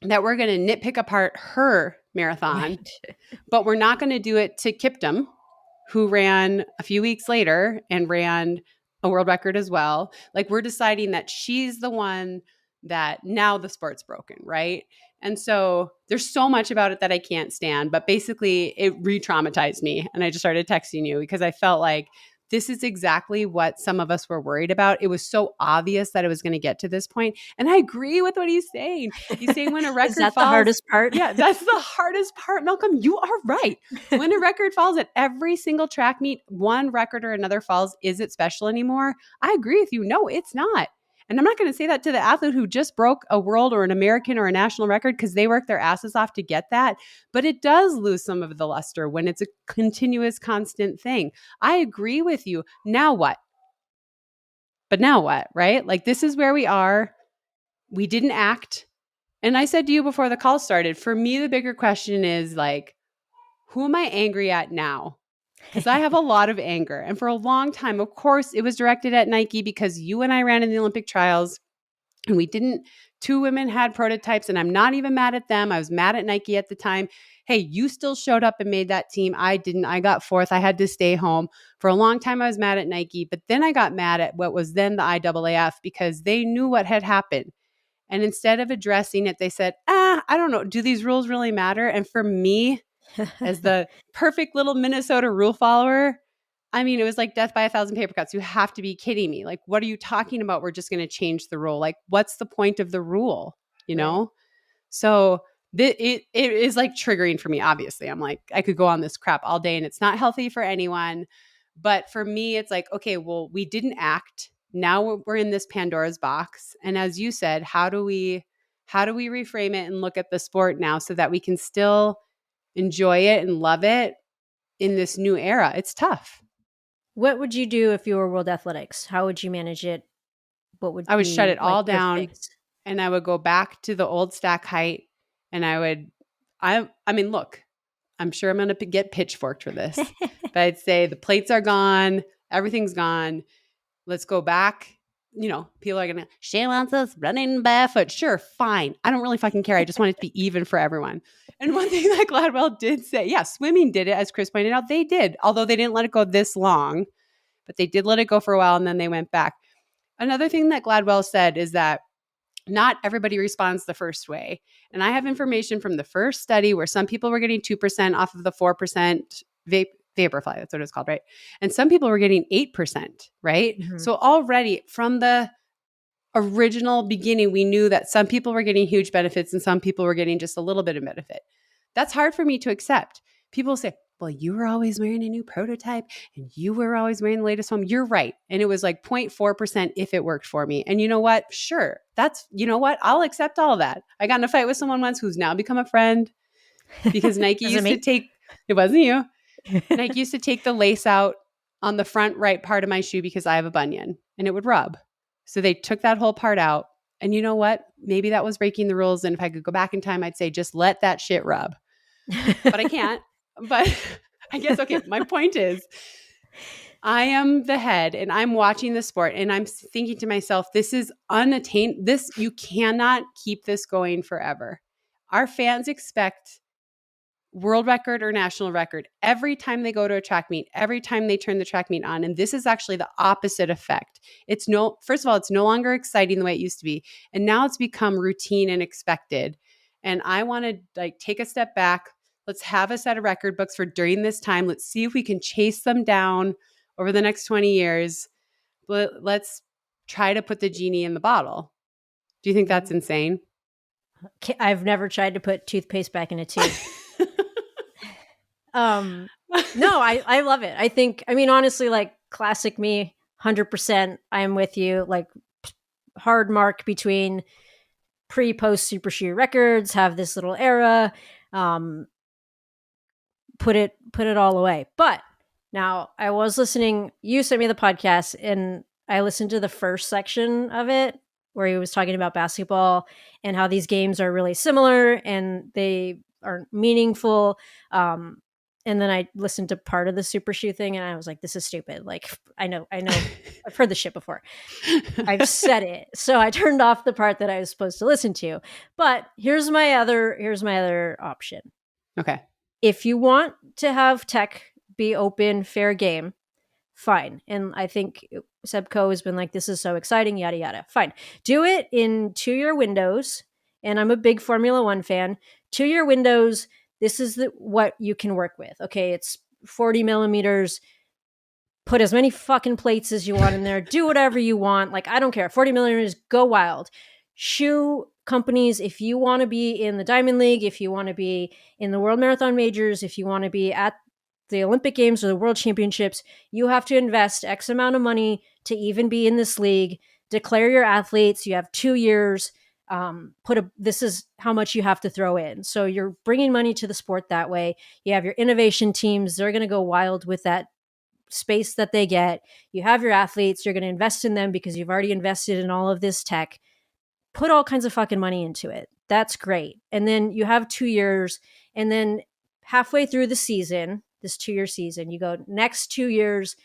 that we're going to nitpick apart her marathon, Right. but we're not going to do it to Kiptum, who ran a few weeks later and ran a world record as well. Like, we're deciding that she's the one that now the sport's broken, right? And so there's so much about it that I can't stand, but basically it re-traumatized me. And I just started texting you because I felt like this is exactly what some of us were worried about. It was so obvious that it was going to get to this point. And I agree with what he's saying. He's saying when a Is record that the falls, hardest part? yeah, that's the hardest part, Malcolm. You are right. When a record falls at every single track meet, one record or another falls, is it special anymore? I agree with you. No, it's not. And I'm not going to say that to the athlete who just broke a world or an American or a national record because they worked their asses off to get that. But it does lose some of the luster when it's a continuous, constant thing. I agree with you. Now what? But now what, right? Like, this is where we are. We didn't act. And I said to you before the call started, for me, the bigger question is like, who am I angry at now? Because I have a lot of anger. And for a long time, of course, it was directed at Nike because you and I ran in the Olympic trials and we didn't. Two women had prototypes, and I'm not even mad at them. I was mad at Nike at the time. Hey, you still showed up and made that team. I didn't. I got fourth. I had to stay home. For a long time, I was mad at Nike, but then I got mad at what was then the IAAF because they knew what had happened. And instead of addressing it, they said, I don't know. Do these rules really matter? And for me, as the perfect little Minnesota rule follower, I mean, it was like death by a thousand paper cuts. You have to be kidding me. Like, what are you talking about? We're just going to change the rule. Like, what's the point of the rule? You Right. know? So it is like triggering for me. Obviously, I'm like, I could go on this crap all day and it's not healthy for anyone. But for me, it's like, okay, well, we didn't act. Now we're in this Pandora's box. And as you said, how do we reframe it and look at the sport now so that we can still enjoy it and love it in this new era? It's tough. What would you do if you were World Athletics? How would you manage it? What would I would shut be it like all your down fix? and I would go back to the old stack height and I mean, look, I'm sure I'm going to get pitchforked for this, but I'd say the plates are gone, everything's gone. Let's go back. You know, people are going to, she wants us running barefoot. Sure, fine. I don't really fucking care. I just want it to be even for everyone. And one thing that Gladwell did say, yeah, swimming did it, as Chris pointed out, they did, although they didn't let it go this long, but they did let it go for a while and then they went back. Another thing that Gladwell said is that not everybody responds the first way. And I have information from the first study where some people were getting 2% off of the 4% Vaporfly. That's what it's called, right? And some people were getting 8%, right? Mhm. So already from the original beginning, we knew that some people were getting huge benefits and some people were getting just a little bit of benefit. That's hard for me to accept. People say, well, you were always wearing a new prototype and you were always wearing the latest foam. You're right. And it was like 0.4% if it worked for me. And you know what? Sure. You know what? I'll accept all of that. I got in a fight with someone once who's now become a friend because Nike Was it used to me? take, it wasn't you. Nike used to take the lace out on the front right part of my shoe because I have a bunion and it would rub. So they took that whole part out. And you know what? Maybe that was breaking the rules. And if I could go back in time, I'd say, just let that shit rub. But I can't. But I guess, okay, my point is I am the head and I'm watching the sport and I'm thinking to myself, this is unattained. You cannot keep this going forever. Our fans expect world record or national record every time they go to a track meet, every time they turn the track meet on. And this is actually the opposite effect. First of all, it's no longer exciting the way it used to be. And now it's become routine and expected. And I want to like take a step back. Let's have a set of record books for during this time. Let's see if we can chase them down over the next 20 years. But let's try to put the genie in the bottle. Do you think that's insane? I've never tried to put toothpaste back in a tube. No, I love it. I mean, honestly, like classic me, 100%. I'm with you. Like hard mark between pre-post Super Shoe records, have this little era, um, put it all away. But now I was listening. You sent me the podcast, and I listened to the first section of it where he was talking about basketball and how these games are really similar and they are meaningful. And then I listened to part of the super shoe thing and I was like, this is stupid. Like, I know, I've heard this shit before. I've said it. So I turned off the part that I was supposed to listen to. But here's my other option. Okay. If you want to have tech be open, fair game, fine. And I think Sebco has been like, this is so exciting, yada yada. Fine. Do it in 2-year windows. And I'm a big Formula One fan. 2-year windows, this is what you can work with. Okay, it's 40 millimeters. Put as many fucking plates as you want in there. Do whatever you want. Like, I don't care. 40 millimeters, go wild. Shoe companies, if you want to be in the Diamond League, if you want to be in the World Marathon Majors, if you want to be at the Olympic Games or the World Championships, you have to invest X amount of money to even be in this league. Declare your athletes. You have 2 years. This is how much you have to throw in. So you're bringing money to the sport that way. You have your innovation teams. They're going to go wild with that space that they get. You have your athletes. You're going to invest in them because you've already invested in all of this tech. Put all kinds of fucking money into it. That's great. And then you have 2 years, and then halfway through the season, this 2-year season, you go, next 2 years,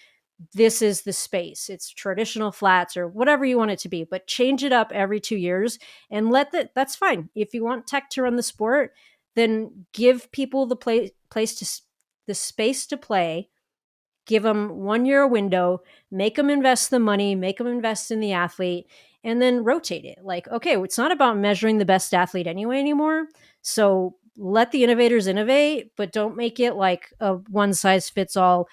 this is the space. It's traditional flats or whatever you want it to be, but change it up every 2 years and that's fine. If you want tech to run the sport, then give people the space to play. Give them 1 year window, make them invest the money, make them invest in the athlete, and then rotate it. Like, okay, it's not about measuring the best athlete anyway anymore. So let the innovators innovate, but don't make it like a one size fits all,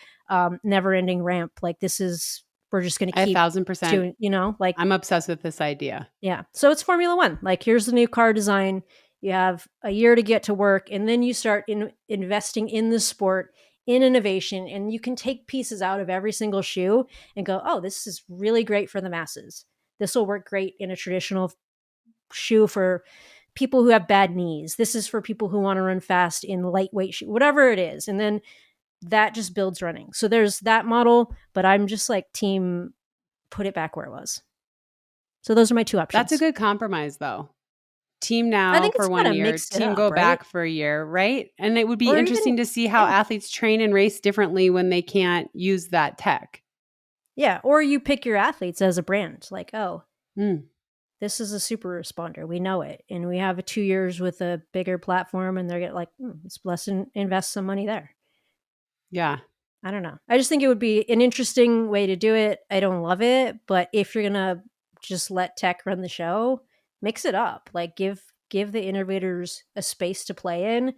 never ending ramp. Like, we're just going to I keep 1,000%. doing, like, I'm obsessed with this idea. yeah. So it's Formula One. Like, here's the new car design. You have a year to get to work, and then you start investing in the sport, in innovation, and you can take pieces out of every single shoe and go, oh, this is really great for the masses. This will work great in a traditional shoe for people who have bad knees. This is for people who want to run fast in lightweight shoe, whatever it is. And then that just builds running. So there's that model, but I'm just like, team, put it back where it was. So those are my two options. That's a good compromise, though. Team I now think for it's 1 kind of year, mixed it team up, go right? back for a year, right? And it would be Or interesting even, to see how yeah. athletes train and race differently when they can't use that tech. Yeah. Or you pick your athletes as a brand. Like, oh, Mm. this is a super responder. We know it. And we have 2 years with a bigger platform, and they're get like, let's invest some money there. Yeah. I don't know. I just think it would be an interesting way to do it. I don't love it, but if you're going to just let tech run the show, mix it up. Like, give the innovators a space to play in.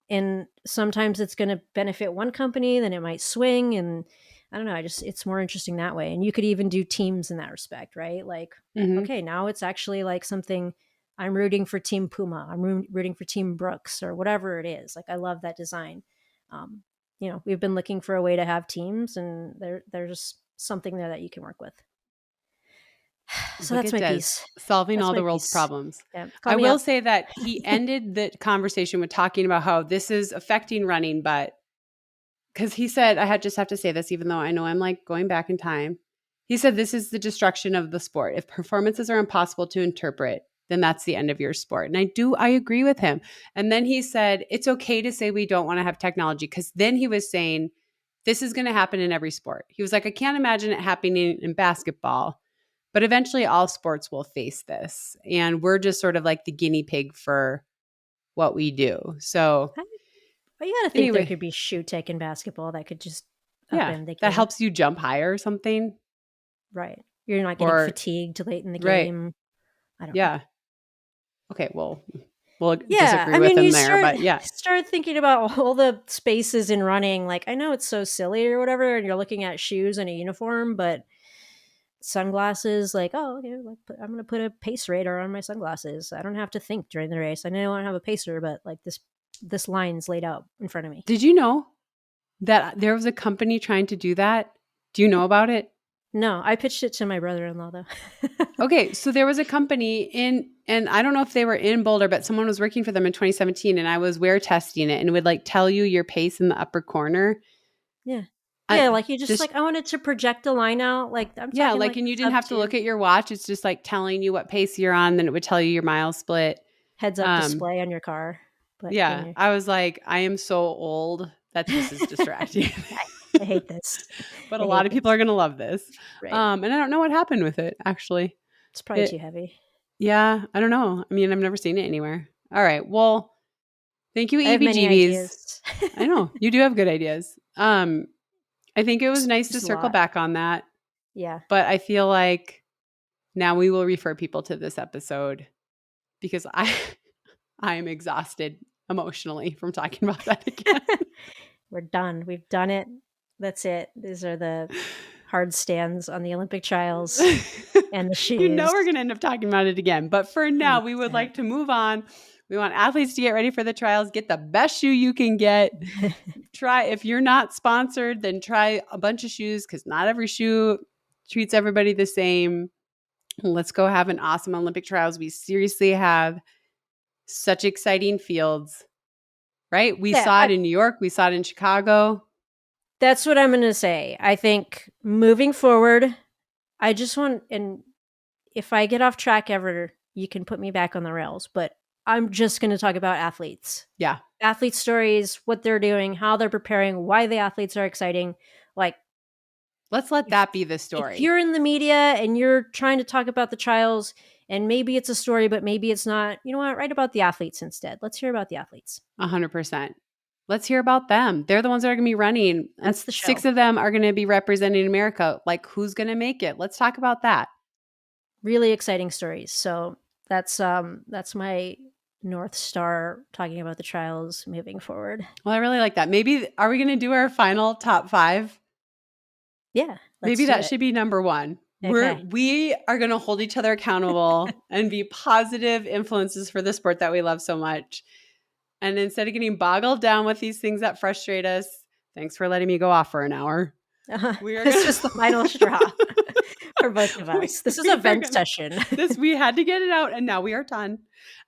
And sometimes it's going to benefit one company, then it might swing, and I don't know, it's more interesting that way. And you could even do teams in that respect, right? Like, Mm-hmm. okay, now it's actually like something, I'm rooting for Team Puma, I'm rooting for Team Brooks, or whatever it is. Like, I love that design. um, we've been looking for a way to have teams, and there's something there that you can work with. So Look that's at my Des piece. solving That's all my the world's piece. problems. Yeah, I call me will up. say that he ended the conversation with talking about how this is affecting running, but because he said, just have to say this, even though I know I'm like going back in time. He said, this is the destruction of the sport. If performances are impossible to interpret, then that's the end of your sport. And I agree with him. And then he said, it's okay to say we don't want to have technology, because then he was saying, this is going to happen in every sport. He was like, I can't imagine it happening in basketball, but eventually all sports will face this. And we're just sort of like the guinea pig for what we do. So But you got to think there anyway, could be shoe tech in basketball that could just yeah, upend the that game. helps you jump higher or something. Right. You're not getting Or fatigued late in the right. game. I don't know. Yeah. Okay, well, we'll Yeah, disagree I with mean, him you there, but yeah. start thinking about all the spaces in running. Like, I know it's so silly or whatever, and you're looking at shoes and a uniform, but sunglasses, like, oh, okay, I'm going to put a pace radar on my sunglasses. I don't have to think during the race. I know I don't have a pacer, but like, this line's laid out in front of me. Did you know that there was a company trying to do that? Do you know about it? No, I pitched it to my brother-in-law though. Okay, so there was a company and I don't know if they were in Boulder, but someone was working for them in 2017, and I was wear testing it, and it would like tell you your pace in the upper corner. Yeah. I, Yeah, like, you just this like, I wanted to project a line out. Like, I'm Yeah, talking like, like and you didn't sub have to two, look at your watch. It's just like telling you what pace you're on. Then it would tell you your mile split. heads up Um, display on your car. But in yeah, your I was like, I am so old That's just as distracting. I hate this. But I a lot hate of people this. are going to love this. Right. And I don't know what happened with it, actually. It's probably It, too heavy. yeah, I don't know. I mean, I've never seen it anywhere. All right. Well, thank you, I have many EBGBs. ideas. I know you do have good ideas. I think it was nice to Just a circle lot. back on that, Yeah. but I feel like now we will refer people to this episode because I I am exhausted emotionally from talking about that again. We're done. We've done it. That's it. These are the hard stands on the Olympic trials and the You know shoes. we're going to end up talking about it again, but for now we would 100%. like to move on. We want athletes to get ready for the trials, get the best shoe you can get. Try, if you're not sponsored, then try a bunch of shoes because not every shoe treats everybody the same. Let's go have an awesome Olympic trials. We seriously have such exciting fields, right? We Yeah, saw it in New York. We saw it in Chicago. that's what I'm going to say. I think moving forward, I just want, and if I get off track ever, you can put me back on the rails, but I'm just going to talk about athletes. Yeah. Athlete stories, what they're doing, how they're preparing, why the athletes are exciting. Like, Let's let that be the if story. you're in the media and you're trying to talk about the trials, and maybe it's a story, but maybe it's not, you know what? Write about the athletes instead. Let's hear about the athletes. 100%. Let's hear about them. They're the ones that are going to be running. And That's the show. 6 of them are going to be representing America. Like, who's going to make it? Let's talk about that. Really exciting stories. So that's my North Star, talking about the trials moving forward. Well, I really like that. Maybe, are we going to do our final top 5? Yeah. Maybe that should be number 1. Okay. We are going to hold each other accountable and be positive influences for the sport that we love so much. And instead of getting boggled down with these things that frustrate us, thanks for letting me go off for an hour. This was the final straw for both of us. This is a vent session. We had to get it out, and now we are done.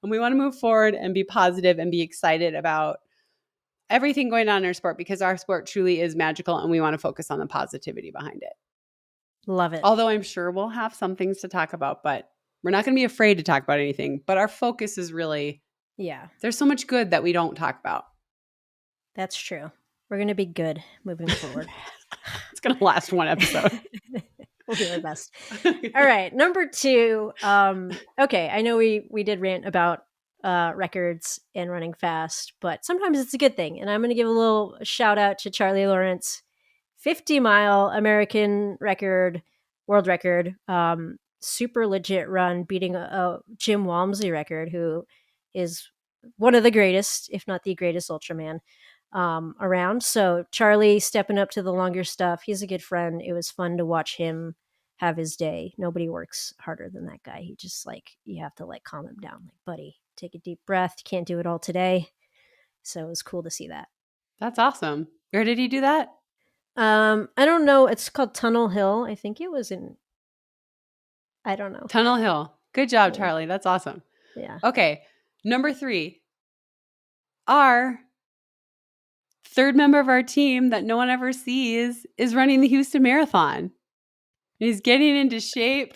And we want to move forward and be positive and be excited about everything going on in our sport, because our sport truly is magical, and we want to focus on the positivity behind it. Love it. Although I'm sure we'll have some things to talk about, but we're not going to be afraid to talk about anything. But our focus is really, there's so much good that we don't talk about. That's true. We're going to be good moving forward. It's going to last one episode. We'll do our best. All right. Number 2. Okay. I know we did rant about records and running fast, but sometimes it's a good thing. And I'm going to give a little shout out to Charlie Lawrence, 50-mile American record, world record, super legit run, beating a Jim Walmsley record, who is one of the greatest, if not the greatest Ultraman around. So Charlie stepping up to the longer stuff. He's a good friend. It was fun to watch him have his day. Nobody works harder than that guy. He just, like, you have to, like, calm him down. Like, buddy, take a deep breath. You can't do it all today. So it was cool to see that. That's awesome. Where did he do that? I don't know. It's called Tunnel Hill. I think it was in, I don't know. Tunnel Hill. Good job, Charlie. That's awesome. Yeah. Okay. Number 3. Our third member of our team that no one ever sees is running the Houston Marathon. He's getting into shape,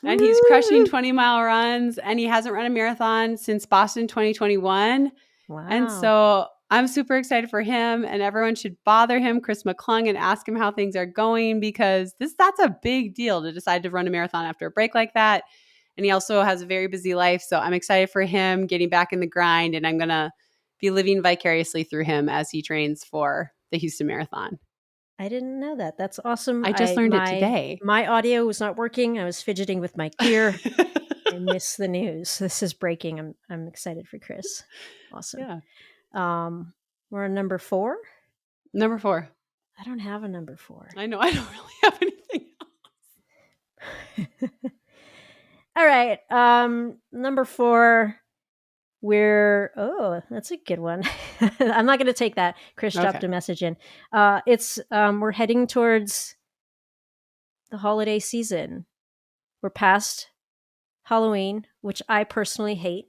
and he's crushing 20-mile runs, and he hasn't run a marathon since Boston 2021. Wow. And so I'm super excited for him, and everyone should bother him, Chris McClung, and ask him how things are going, because that's a big deal to decide to run a marathon after a break like that. And he also has a very busy life. So I'm excited for him getting back in the grind, and I'm going to be living vicariously through him as he trains for the Houston Marathon. I didn't know that. That's awesome. I just learned it today. My audio was not working. I was fidgeting with my gear. I missed the news. This is breaking. I'm excited for Chris. Awesome. Yeah. We're on number 4. Number 4. I don't have a number 4. I know. I don't really have anything else. All right. Number 4. That's a good one. I'm not going to take that. Chris dropped a message in. We're heading towards the holiday season. We're past Halloween, which I personally hate.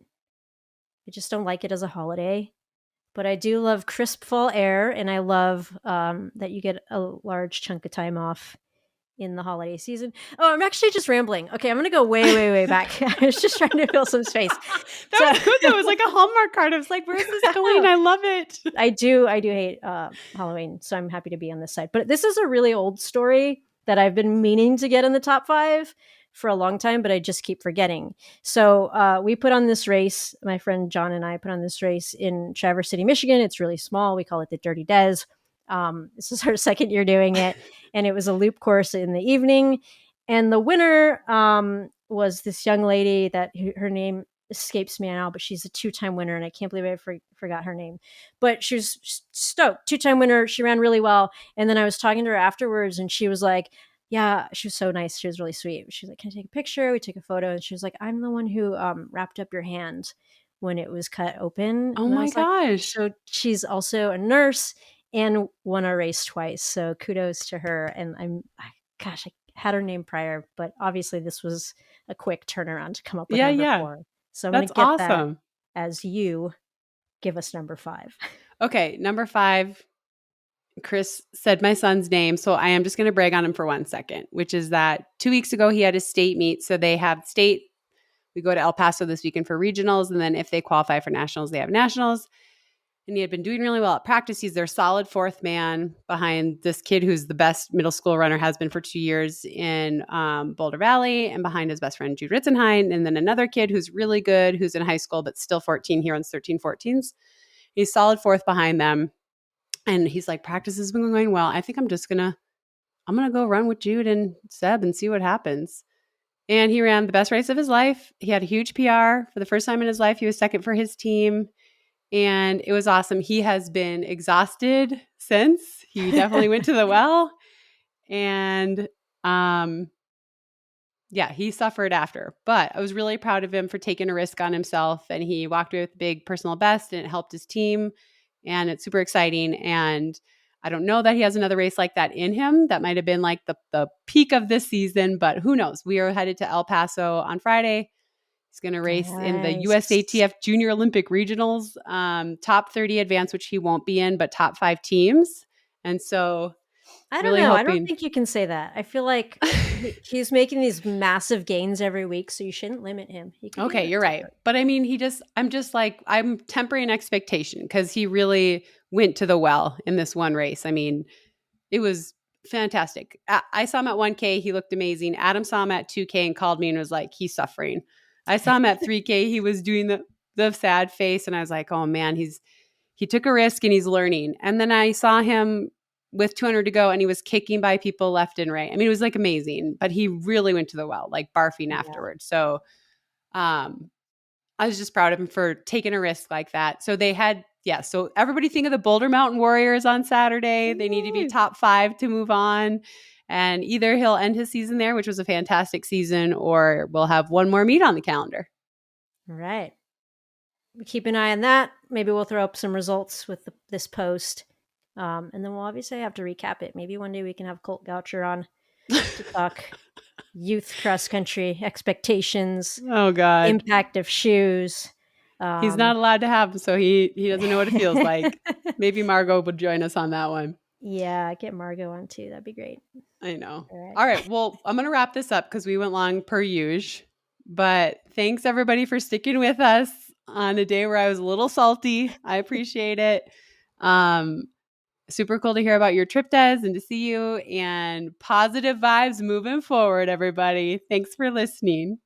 I just don't like it as a holiday. But I do love crisp fall air, and I love that you get a large chunk of time off in the holiday season. Oh, I'm actually just rambling. Okay, I'm gonna go way, way, way back. I was just trying to fill some space. That So was good though. It was like a Hallmark card. I was like, where's this going? I love it. I do hate Halloween, so I'm happy to be on this side. But this is a really old story that I've been meaning to get in the top 5 for a long time, but I just keep forgetting. So we put on this race. My friend John and I put on this race in Traverse City, Michigan. It's really small. We call it the Dirty Des. This is our second year doing it, and it was a loop course in the evening. And the winner was this young lady that her name escapes me now, but she's a 2-time winner, and I can't believe I forgot her name. But she was stoked, 2-time winner. She ran really well, and then I was talking to her afterwards, and she was like, "Yeah," she was so nice. She was really sweet. She was like, "Can I take a picture?" We took a photo, and she was like, "I'm the one who wrapped up your hand when it was cut open." Oh And I my was like, gosh. "So she's also a nurse and won a race twice. So kudos to her." And gosh, I had her name prior, but obviously this was a quick turnaround to come up with Yeah, number yeah. 4. So I'm going That's to get that awesome. as you give us number 5. Okay, number 5. Chris said my son's name, so I am just going to brag on him for 1 second, which is that 2 weeks ago he had his state meet. So they have state. We go to El Paso this weekend for regionals, and then if they qualify for nationals, they have nationals. And he had been doing really well at practice. He's their solid 4th man behind this kid who's the best middle school runner, has been for 2 years in Boulder Valley, and behind his best friend Jude Ritzenheim, and then another kid who's really good, who's in high school but still 14. He runs 13-14s. He's solid 4th behind them. And he's like, practice has been going well. I think I'm gonna go run with Jude and Seb and see what happens. And he ran the best race of his life. He had a huge PR for the first time in his life. He was second for his team. And it was awesome. He has been exhausted since. He definitely went to the well. And yeah, he suffered after. But I was really proud of him for taking a risk on himself. And he walked away with a big personal best, and it helped his team. And it's super exciting. And I don't know that he has another race like that in him. That might have been like the peak of this season, but who knows? We are headed to El Paso on Friday. He's going to race in the Nice. USATF Junior Olympic Regionals, top 30 advance, which he won't be in, but top 5 teams. And so I don't really know. I don't hoping. think you can say that. I feel like he's making these massive gains every week, so you shouldn't limit him. He could do Okay, it. you're It's right. okay. But I mean, I'm tempering expectation because he really went to the well in this one race. I mean, it was fantastic. I saw him at 1K. He looked amazing. Adam saw him at 2K and called me and was like, he's suffering. I saw him at 3K. He was doing the sad face. And I was like, oh man, he took a risk and he's learning. And then I saw him with 200 to go and he was kicking by people left and right. I mean, it was like amazing, but he really went to the well, like barfing Yeah. afterwards. So, um, I was just proud of him for taking a risk like that. So they had, yeah. So everybody think of the Boulder Mountain Warriors on Saturday. They need to be Woo. top 5 to move on. And either he'll end his season there, which was a fantastic season, or we'll have one more meet on the calendar. All right. Keep an eye on that. Maybe we'll throw up some results with this post. And then we'll obviously have to recap it. Maybe one day we can have Colt Goucher on to talk youth cross country expectations, Oh God. impact of shoes. He's not Um, allowed to have them, so he doesn't know what it feels like. Maybe Margot would join us on that one. yeah, get Margot on too. That'd be great. I know. All right. All right. Well, I'm going to wrap this up because we went long per usual. But thanks everybody for sticking with us on a day where I was a little salty. I appreciate it. Um, Super cool to hear about your trip, Des, and to see you, and positive vibes moving forward, everybody. Thanks for listening.